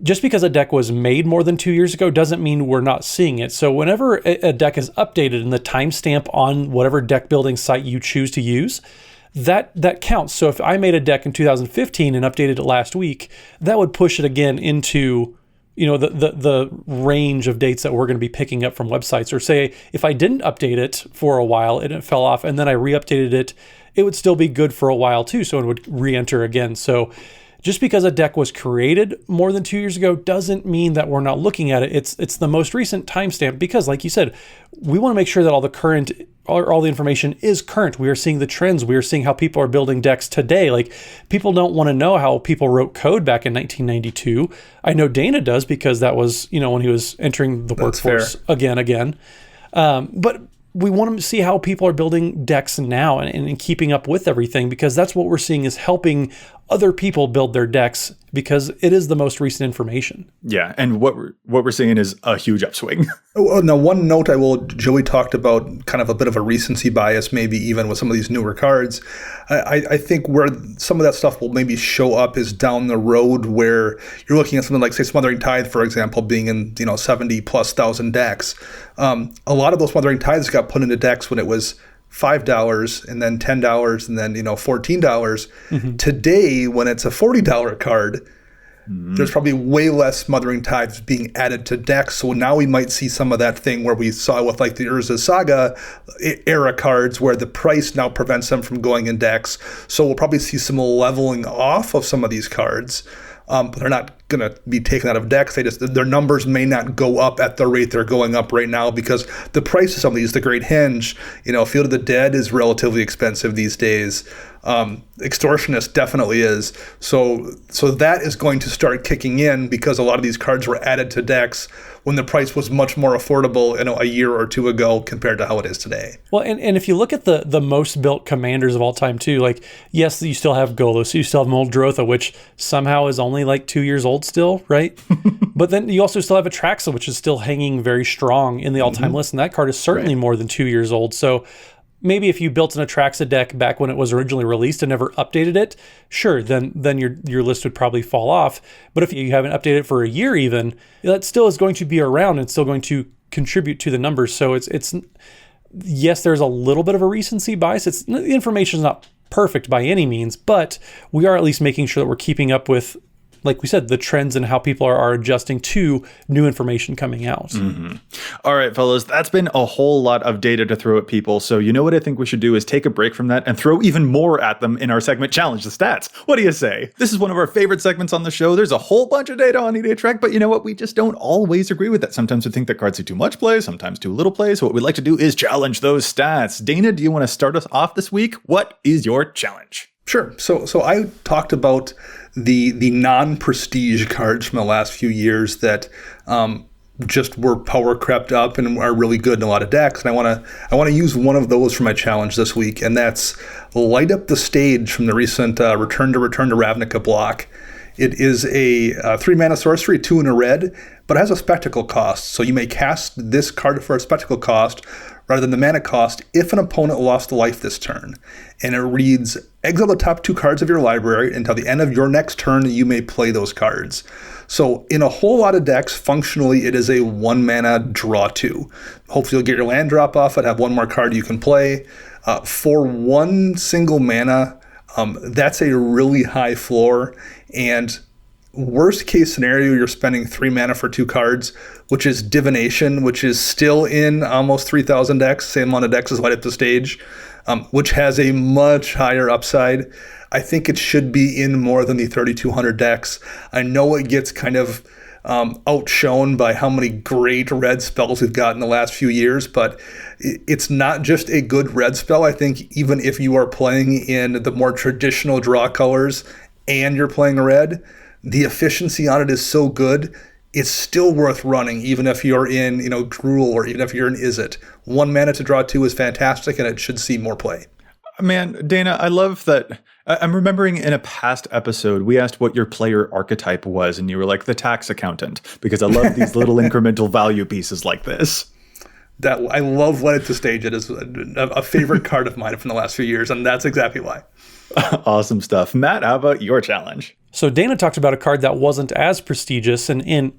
Speaker 2: just because a deck was made more than 2 years ago doesn't mean we're not seeing it. So whenever a deck is updated and the timestamp on whatever deck building site you choose to use, that counts. So if I made a deck in 2015 and updated it last week, that would push it again into the range of dates that we're going to be picking up from websites. Or say if I didn't update it for a while and it fell off and then I re-updated it, it would still be good for a while too. So it would re-enter again. So just because a deck was created more than 2 years ago doesn't mean that we're not looking at it. It's the most recent timestamp because, like you said, we want to make sure that all the information is current. We are seeing the trends. We are seeing how people are building decks today. Like, people don't want to know how people wrote code back in 1992. I know Dana does because that was, when he was entering the workforce again. But we want to see how people are building decks now and keeping up with everything, because that's what we're seeing is helping other people build their decks because it is the most recent information.
Speaker 1: Yeah, and what we're seeing is a huge upswing.
Speaker 3: Now, one note Joey talked about kind of a bit of a recency bias, maybe even with some of these newer cards. I think where some of that stuff will maybe show up is down the road where you're looking at something like, say, Smothering Tithe, for example, being in 70,000+ decks. A lot of those Smothering Tithes got put into decks when it was $5 and then $10 and then $14. Mm-hmm. Today, when it's a $40 card, there's probably way less Smothering Tithes being added to decks. So now we might see some of that thing where we saw with like the Urza Saga era cards where the price now prevents them from going in decks. So we'll probably see some leveling off of some of these cards. But they're not going to be taken out of decks. Their numbers may not go up at the rate they're going up right now because the price of some of these, the Great Henge, Field of the Dead is relatively expensive these days. Extortionist definitely is. So that is going to start kicking in because a lot of these cards were added to decks when the price was much more affordable, a year or two ago compared to how it is today.
Speaker 2: Well, and if you look at the most built commanders of all time too, like, yes, you still have Golos, you still have Muldrotha, which somehow is only like 2 years old still, right? But then you also still have Atraxa, which is still hanging very strong in the all-time list, and that card is certainly more than 2 years old. So maybe if you built an Atraxa deck back when it was originally released and never updated it, sure, then your list would probably fall off. But if you haven't updated it for a year even, that still is going to be around and still going to contribute to the numbers. So it's yes, there's a little bit of a recency bias. The information is not perfect by any means, but we are at least making sure that we're keeping up with, like we said, the trends and how people are adjusting to new information coming out.
Speaker 1: Mm-hmm. All right, fellas, that's been a whole lot of data to throw at people. So you know what I think we should do is take a break from that and throw even more at them in our segment, Challenge the Stats. What do you say? This is one of our favorite segments on the show. There's a whole bunch of data on EDHREC, but you know what? We just don't always agree with that. Sometimes we think that cards do too much play, sometimes too little play. So what we'd like to do is challenge those stats. Dana, do you want to start us off this week? What is your challenge?
Speaker 3: Sure. So I talked about the non-prestige cards from the last few years that just were power crept up and are really good in a lot of decks. And I want to use one of those for my challenge this week, and that's Light Up the Stage from the recent Return to Ravnica block. It is a 3-mana sorcery, 2 and a red, but it has a spectacle cost. So you may cast this card for a spectacle cost rather than the mana cost if an opponent lost a life this turn. And it reads, exile the top 2 cards of your library until the end of your next turn. You may play those cards. So in a whole lot of decks, functionally, it is a 1-mana draw 2. Hopefully you'll get your land drop off it, have one more card you can play. For 1 single mana, that's a really high floor. And worst case scenario, you're spending 3 mana for 2 cards, which is Divination, which is still in almost 3,000 decks, same amount of decks as Light Up the Stage, which has a much higher upside. I think it should be in more than the 3,200 decks. I know it gets kind of outshone by how many great red spells we've got in the last few years, but it's not just a good red spell. I think even if you are playing in the more traditional draw colors and you're playing red, the efficiency on it is so good, it's still worth running, even if you're in, Gruul, or even if you're in Izzet. 1 mana to draw 2 is fantastic, and it should see more play.
Speaker 1: Man, Dana, I love that. I'm remembering in a past episode, we asked what your player archetype was, and you were like, the tax accountant, because I love these little incremental value pieces like this.
Speaker 3: That I love Light Up the Stage. It is a favorite card of mine from the last few years, and that's exactly why.
Speaker 1: Awesome stuff. Matt, how about your challenge?
Speaker 2: So Dana talked about a card that wasn't as prestigious and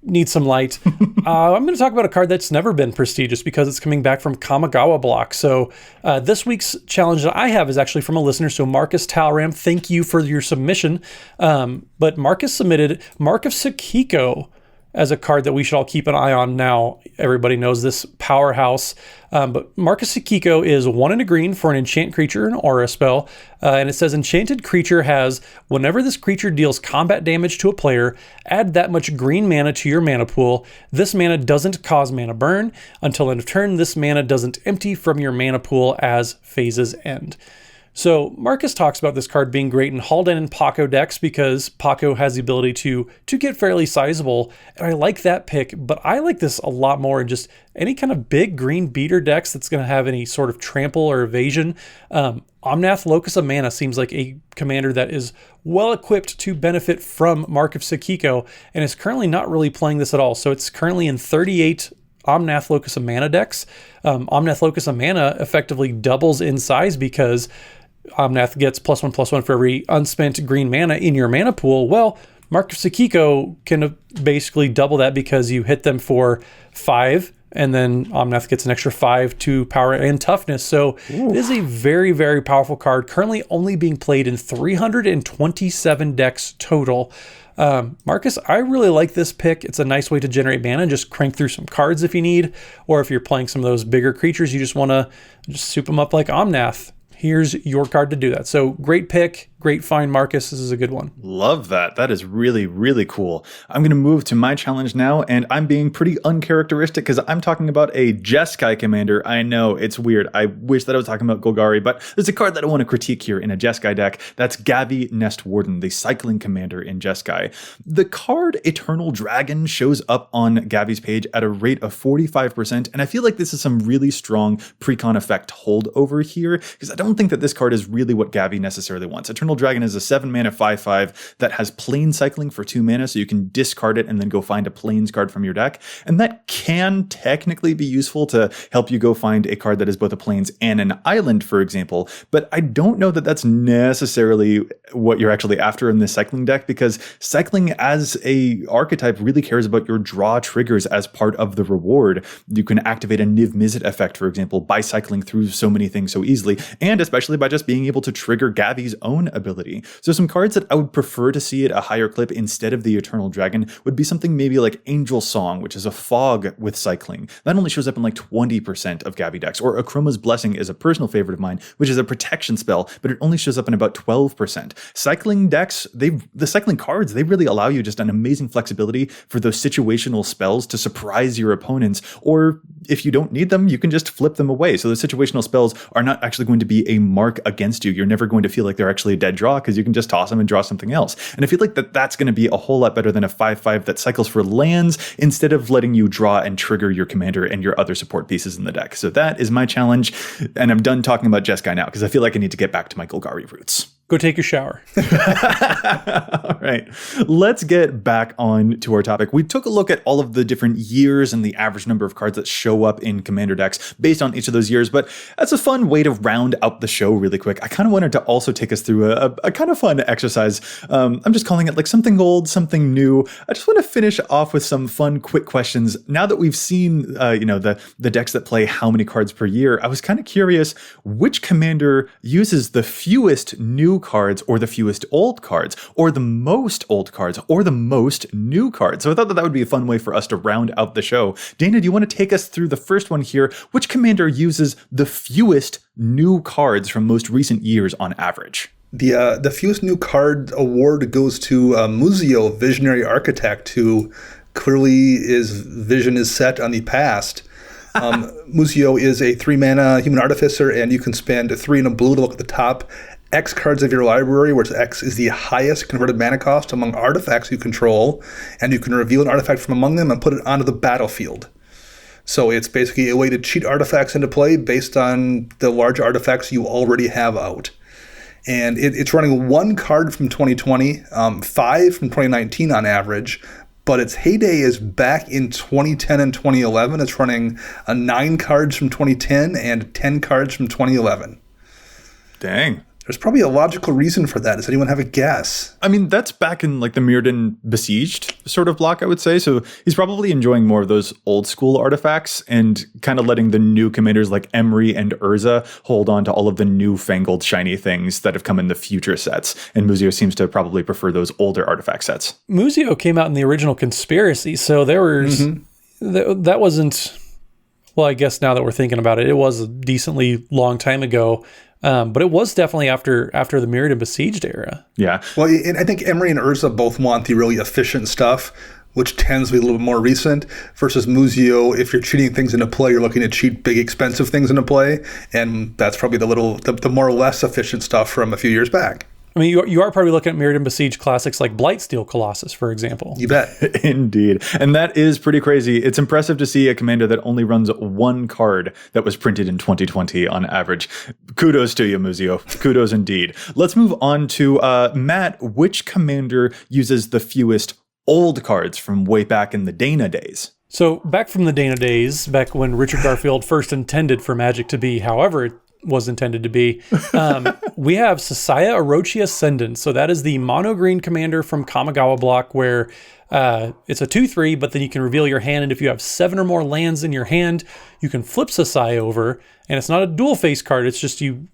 Speaker 2: needs some light. I'm going to talk about a card that's never been prestigious because it's coming back from Kamigawa Block. So this week's challenge that I have is actually from a listener. So Marcus Talram, thank you for your submission. But Marcus submitted Mark of Sakiko as a card that we should all keep an eye on now. Everybody knows this powerhouse. But Marcus Sakiko is 1 and a green for an enchant creature, an aura spell. And it says enchanted creature has, whenever this creature deals combat damage to a player, add that much green mana to your mana pool. This mana doesn't cause mana burn. Until end of turn, this mana doesn't empty from your mana pool as phases end. So Marcus talks about this card being great in Halden and Paco decks because Paco has the ability to get fairly sizable, and I like that pick, but I like this a lot more in just any kind of big green beater decks that's going to have any sort of trample or evasion. Omnath Locus of Mana seems like a commander that is well equipped to benefit from Mark of Sakiko, and is currently not really playing this at all. So it's currently in 38 Omnath Locus of Mana decks. Omnath Locus of Mana effectively doubles in size because Omnath gets +1/+1 for every unspent green mana in your mana pool. Well, Mark of Sakiko can basically double that because you hit them for 5, and then Omnath gets an extra 5 to power and toughness. So It is a very, very powerful card, currently only being played in 327 decks total. Marcus, I really like this pick. It's a nice way to generate mana and just crank through some cards if you need, or if you're playing some of those bigger creatures, you just want to just soup them up like Omnath. Here's your card to do that. So great pick, great find, Marcus. This is a good one.
Speaker 1: Love that. That is really, really cool. I'm going to move to my challenge now, and I'm being pretty uncharacteristic because I'm talking about a Jeskai commander. I know, it's weird. I wish that I was talking about Golgari, but there's a card that I want to critique here in a Jeskai deck. That's Gavi Nest Warden, the cycling commander in Jeskai. The card Eternal Dragon shows up on Gavi's page at a rate of 45%, and I feel like this is some really strong precon effect holdover here, because I don't think that this card is really what Gavi necessarily wants. Eternal Dragon is a 7-mana 5/5 that has plane cycling for 2 mana, so you can discard it and then go find a planes card from your deck. And that can technically be useful to help you go find a card that is both a planes and an island, for example. But I don't know that that's necessarily what you're actually after in this cycling deck, because cycling as a archetype really cares about your draw triggers as part of the reward. You can activate a Niv Mizzet effect, for example, by cycling through so many things so easily, and especially by just being able to trigger Gavi's own ability. So some cards that I would prefer to see at a higher clip instead of the Eternal Dragon would be something maybe like Angel Song, which is a fog with cycling. That only shows up in like 20% of Gavi decks. Or Akroma's Blessing is a personal favorite of mine, which is a protection spell, but it only shows up in about 12%. Cycling decks, the cycling cards, they really allow you just an amazing flexibility for those situational spells to surprise your opponents, or if you don't need them, you can just flip them away. So those situational spells are not actually going to be a mark against you. You're never going to feel like they're actually a dead draw because you can just toss them and draw something else. And I feel like that's going to be a whole lot better than a 5/5 that cycles for lands instead of letting you draw and trigger your commander and your other support pieces in the deck. So that is my challenge. And I'm done talking about Jeskai now because I feel like I need to get back to my Golgari roots.
Speaker 2: Go take a shower.
Speaker 1: All right. Let's get back on to our topic. We took a look at all of the different years and the average number of cards that show up in Commander decks based on each of those years, but that's a fun way to round out the show really quick. I kind of wanted to also take us through a kind of fun exercise. I'm just calling it like something old, something new. I just want to finish off with some fun, quick questions. Now that we've seen, the decks that play how many cards per year, I was kind of curious which commander uses the fewest new cards or the fewest old cards or the most old cards or the most new cards. So I thought that would be a fun way for us to round out the show. Dana, do you want to take us through the first one here? Which commander uses the fewest new cards from most recent years on average?
Speaker 3: The fewest new card award goes to Muzio, Visionary Architect, who clearly his vision is set on the past. Muzio is a 3-mana human artificer, and you can spend 3 and a blue to look at the top X cards of your library, where X is the highest converted mana cost among artifacts you control, and you can reveal an artifact from among them and put it onto the battlefield. So it's basically a way to cheat artifacts into play based on the large artifacts you already have out. And it's running 1 card from 2020, 5 from 2019 on average, but its heyday is back in 2010 and 2011. It's running 9 cards from 2010 and 10 cards from 2011.
Speaker 1: Dang.
Speaker 3: There's probably a logical reason for that. Does anyone have a guess?
Speaker 1: I mean, that's back in like the Mirrodin Besieged sort of block, I would say. So he's probably enjoying more of those old school artifacts and kind of letting the new commanders like Emry and Urza hold on to all of the newfangled shiny things that have come in the future sets. And Muzio seems to probably prefer those older artifact sets.
Speaker 2: Muzio came out in the original Conspiracy, so there was that wasn't. Well, I guess now that we're thinking about it, it was a decently long time ago. But it was definitely after the Mirrodin Besieged era.
Speaker 1: Yeah.
Speaker 3: Well, I think Emry and Urza both want the really efficient stuff, which tends to be a little bit more recent, versus Muzio, if you're cheating things into play, you're looking to cheat big, expensive things into play, and that's probably the more or less efficient stuff from a few years back.
Speaker 2: I mean, you are probably looking at Mirrodin Besieged classics like Blightsteel Colossus, for example.
Speaker 3: You bet.
Speaker 1: Indeed. And that is pretty crazy. It's impressive to see a commander that only runs 1 card that was printed in 2020 on average. Kudos to you, Muzio. Kudos indeed. Let's move on to Matt. Which commander uses the fewest old cards from way back in the Dana days?
Speaker 2: So back from the Dana days, back when Richard Garfield first intended for Magic to be however it was intended to be, we have Sasaya Orochi Ascendant. So that is the mono green commander from Kamigawa block, where it's a 2/3, but then you can reveal your hand, and if you have 7 or more lands in your hand, you can flip Sasaya over, and it's not a dual face card, it's just you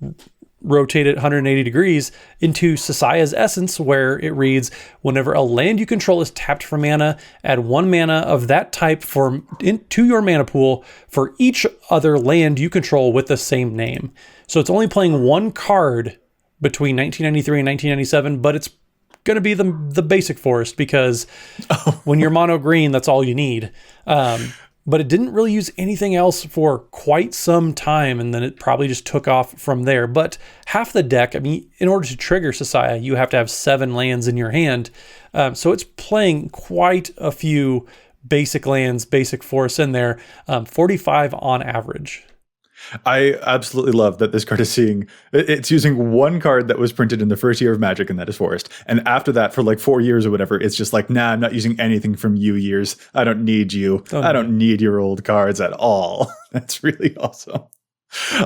Speaker 2: rotate it 180 degrees into Sasaya's Essence, where it reads, whenever a land you control is tapped for mana, add 1 mana of that type to your mana pool for each other land you control with the same name. So it's only playing 1 card between 1993 and 1997, but it's going to be the basic forest, because when you're mono green, that's all you need. But it didn't really use anything else for quite some time, and then it probably just took off from there. But half the deck, I mean, in order to trigger Sasaya, you have to have 7 lands in your hand. So it's playing quite a few basic lands, basic forests in there, 45 on average.
Speaker 1: I absolutely love that this card is it's using 1 card that was printed in the first year of Magic, and that is Forest. And after that, for like 4 years or whatever, it's just like, nah, I'm not using anything from you years. I don't need you. I don't need your old cards at all. That's really awesome.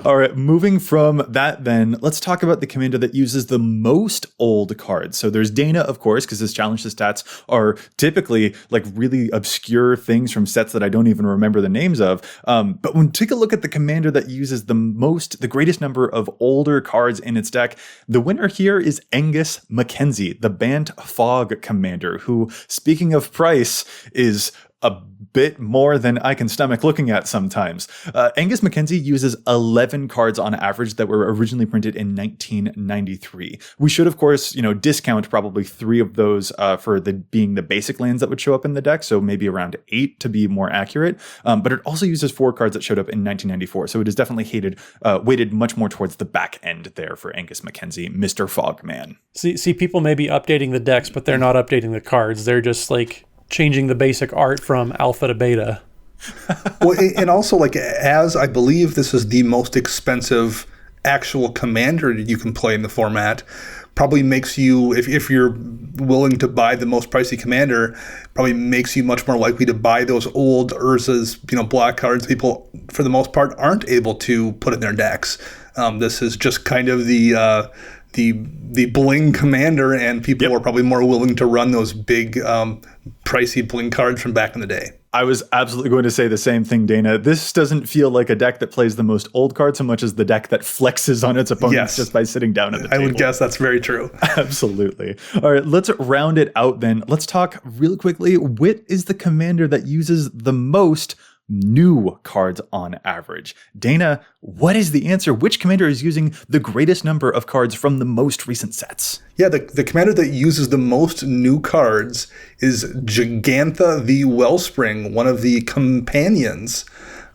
Speaker 1: All right, moving from that then, let's talk about the commander that uses the most old cards. So there's Dana, of course, because his challenge to stats are typically like really obscure things from sets that I don't even remember the names of. But when take a look at the commander that uses the greatest number of older cards in its deck, the winner here is Angus Mackenzie, the Bant Fog commander, who, speaking of price, is a bit more than I can stomach looking at sometimes. Angus Mackenzie uses 11 cards on average that were originally printed in 1993. We should, of course, discount probably 3 of those for being the basic lands that would show up in the deck, so maybe around 8 to be more accurate. But it also uses 4 cards that showed up in 1994, so it is definitely weighted much more towards the back end there for Angus Mackenzie, Mr. Fogman. See,
Speaker 2: people may be updating the decks, but they're not updating the cards. They're just like changing the basic art from alpha to beta.
Speaker 3: Well, and also, like, as I believe this is the most expensive actual commander you can play in the format, probably makes you, if you're willing to buy the most pricey commander, probably makes you much more likely to buy those old Urza's, black cards people, for the most part, aren't able to put in their decks. This is just kind of the bling commander, and people are probably more willing to run those big, pricey bling cards from back in the day.
Speaker 1: I was absolutely going to say the same thing, Dana. This doesn't feel like a deck that plays the most old cards so much as the deck that flexes on its opponents just by sitting down at the table.
Speaker 3: I would guess that's very true.
Speaker 1: Absolutely. All right, let's round it out then. Let's talk really quickly. What is the commander that uses the most new cards on average? Dana, what is the answer? Which commander is using the greatest number of cards from the most recent sets?
Speaker 3: Yeah, the commander that uses the most new cards is Gigantha the Wellspring, one of the companions.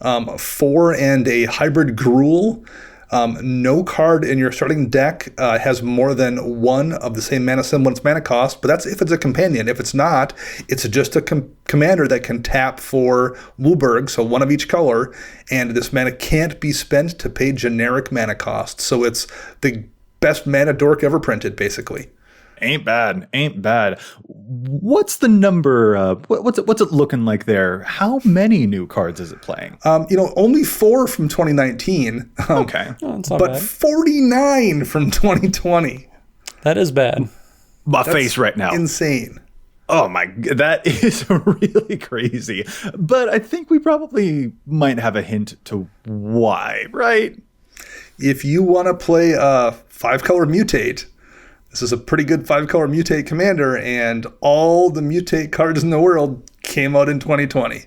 Speaker 3: 4 and a hybrid Gruul. No card in your starting deck has more than one of the same mana symbol its mana cost, but that's if it's a companion. If it's not, it's just a commander that can tap for Wooburg, so one of each color, and this mana can't be spent to pay generic mana cost. So it's the best mana dork ever printed, basically.
Speaker 1: Ain't bad. What's the number? What's it looking like there? How many new cards is it playing?
Speaker 3: Only 4 from 2019.
Speaker 1: Okay,
Speaker 2: that's not
Speaker 3: but
Speaker 2: bad.
Speaker 3: 49 from 2020.
Speaker 2: That is bad.
Speaker 1: That's face right now.
Speaker 3: Insane.
Speaker 1: Oh my, that is really crazy. But I think we probably might have a hint to why, right?
Speaker 3: If you want to play a 5-color Mutate, this is a pretty good 5-color Mutate commander, and all the Mutate cards in the world came out in 2020.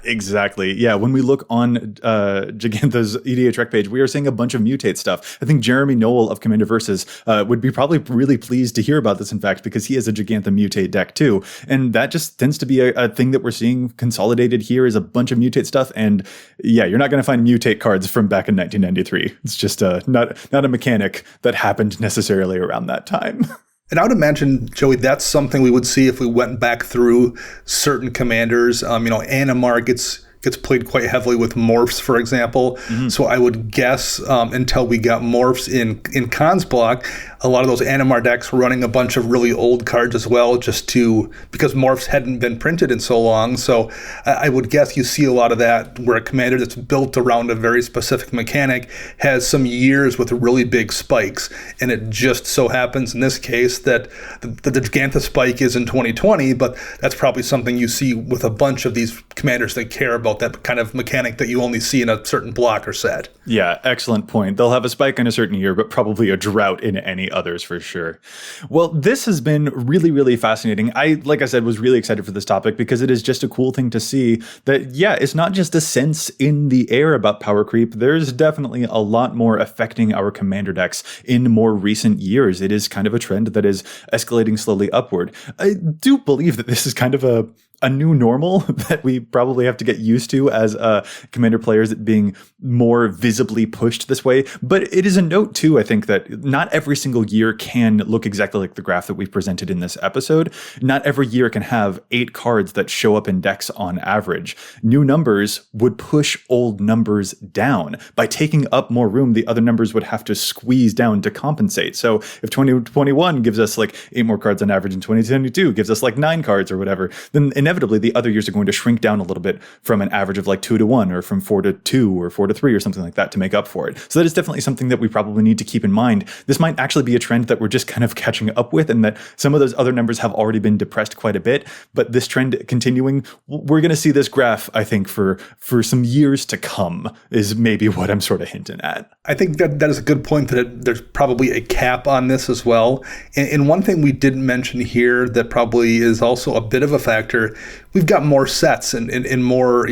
Speaker 1: Exactly. Yeah. When we look on Gigantha's EDHREC page, we are seeing a bunch of Mutate stuff. I think Jeremy Noel of Commander Versus would be probably really pleased to hear about this, in fact, because he has a Gigantha Mutate deck too. And that just tends to be a thing that we're seeing consolidated here is a bunch of Mutate stuff. And yeah, you're not going to find Mutate cards from back in 1993. It's just not a mechanic that happened necessarily around that time.
Speaker 3: And I would imagine, Joey, that's something we would see if we went back through certain commanders. Animar gets played quite heavily with morphs, for example. Mm-hmm. So I would guess until we got morphs in Khan's block, a lot of those Animar decks were running a bunch of really old cards as well, because morphs hadn't been printed in so long. So I would guess you see a lot of that where a commander that's built around a very specific mechanic has some years with really big spikes. And it just so happens in this case that the Gigantha spike is in 2020, but that's probably something you see with a bunch of these commanders that care about that kind of mechanic that you only see in a certain block or set.
Speaker 1: Yeah, excellent point. They'll have a spike in a certain year, but probably a drought in any others for sure. Well, this has been really, really fascinating. Like I said, was really excited for this topic because it is just a cool thing to see that, yeah, it's not just a sense in the air about power creep. There's definitely a lot more affecting our commander decks in more recent years. It is kind of a trend that is escalating slowly upward. I do believe that this is kind of a new normal that we probably have to get used to as commander players, being more visibly pushed this way. But it is a note too, I think, that not every single year can look exactly like the graph that we've presented in this episode. Not every year can have 8 cards that show up in decks on average. New numbers would push old numbers down. By taking up more room, the other numbers would have to squeeze down to compensate. So if 2021 gives us like 8 more cards on average and 2022 gives us like 9 cards or whatever, then inevitably the other years are going to shrink down a little bit from an average of like 2 to 1 or from 4 to 2 or 4 to 3 or something like that to make up for it. So that is definitely something that we probably need to keep in mind. This might actually be a trend that we're just kind of catching up with, and that some of those other numbers have already been depressed quite a bit, but this trend continuing, we're going to see this graph, I think, for some years to come is maybe what I'm sort of hinting at.
Speaker 3: I think that is a good point, that there's probably a cap on this as well. And one thing we didn't mention here that probably is also a bit of a factor, we've got more sets and more,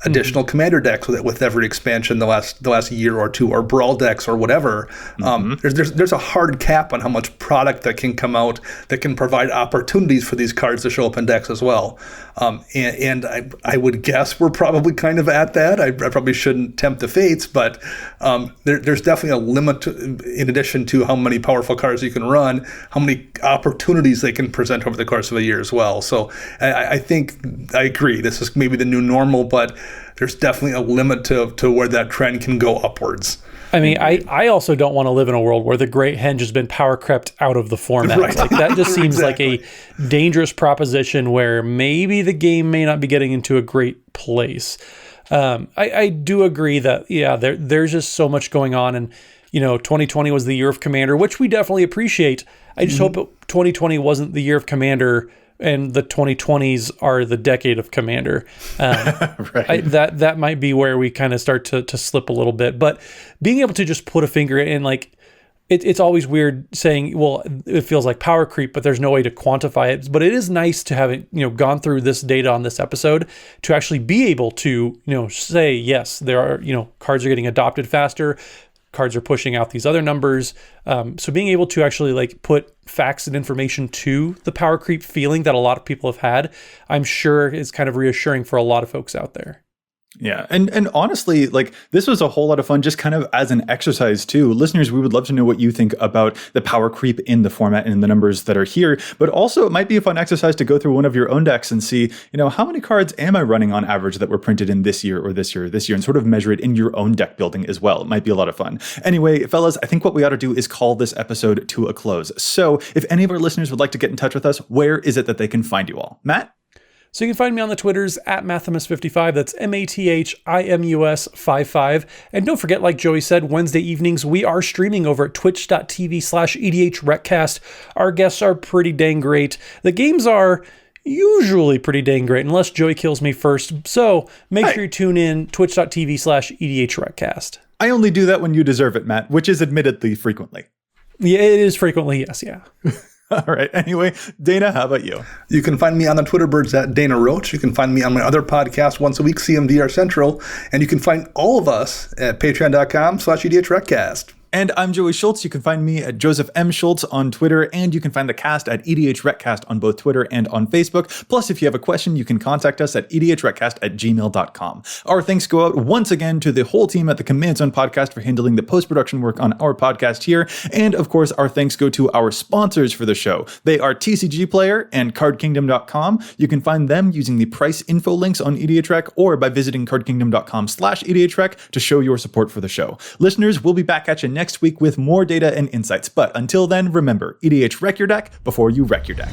Speaker 3: additional commander decks with every expansion the last year or two, or brawl decks or whatever. There's a hard cap on how much product that can come out that can provide opportunities for these cards to show up in decks as well. And I would guess we're probably kind of at that. I probably shouldn't tempt the fates, but there's definitely a limit in addition to how many powerful cards you can run, how many opportunities they can present over the course of a year as well. So I think I agree. This is maybe the new normal, but there's definitely a limit to where that trend can go upwards.
Speaker 2: I mean, I also don't want to live in a world where the Great Henge has been power crept out of the format.
Speaker 3: Right.
Speaker 2: Like that just seems like a dangerous proposition where maybe the game may not be getting into a great place. I do agree that, there's just so much going on. And, 2020 was the year of Commander, which we definitely appreciate. I just hope 2020 wasn't the year of Commander and the 2020s are the decade of Commander.
Speaker 1: Right.
Speaker 2: That might be where we kind of start to slip a little bit. But being able to just put a finger in, like, it's always weird saying, well, it feels like power creep, but there's no way to quantify it. But it is nice to have it, gone through this data on this episode to actually be able to, say, yes, there are, cards are getting adopted faster. Cards are pushing out these other numbers. So being able to actually like put facts and information to the power creep feeling that a lot of people have had, I'm sure is kind of reassuring for a lot of folks out there.
Speaker 1: Yeah. And honestly, like this was a whole lot of fun, just kind of as an exercise too. Listeners, we would love to know what you think about the power creep in the format and the numbers that are here. But also it might be a fun exercise to go through one of your own decks and see, how many cards am I running on average that were printed in this year or this year or this year, and sort of measure it in your own deck building as well. It might be a lot of fun. Anyway, fellas, I think what we ought to do is call this episode to a close. So if any of our listeners would like to get in touch with us, where is it that they can find you all? Matt?
Speaker 2: So you can find me on the Twitters at Mathimus55. That's MATHIMUS55. And don't forget, like Joey said, Wednesday evenings, we are streaming over at twitch.tv/EDHRECast. Our guests are pretty dang great. The games are usually pretty dang great, unless Joey kills me first. So make sure you tune in, twitch.tv/EDHRECast.
Speaker 1: I only do that when you deserve it, Matt, which is admittedly frequently.
Speaker 2: Yeah, it is frequently, yes, yeah.
Speaker 1: All right. Anyway, Dana, how about you?
Speaker 3: You can find me on the Twitter birds at Dana Roach. You can find me on my other podcast once a week, CMDR Central. And you can find all of us at patreon.com/EDHRECast.
Speaker 1: And I'm Joey Schultz. You can find me at Joseph M. Schultz on Twitter, and you can find the cast at EDHRECast on both Twitter and on Facebook. Plus, if you have a question, you can contact us at edhrecast@gmail.com. Our thanks go out once again to the whole team at the Command Zone podcast for handling the post-production work on our podcast here. And of course, our thanks go to our sponsors for the show. They are TCG Player and CardKingdom.com. You can find them using the price info links on EDHREC or by visiting CardKingdom.com/EDHREC to show your support for the show. Listeners, we'll be back at you next week with more data and insights. But until then, remember, EDHREC your deck before you wreck your deck.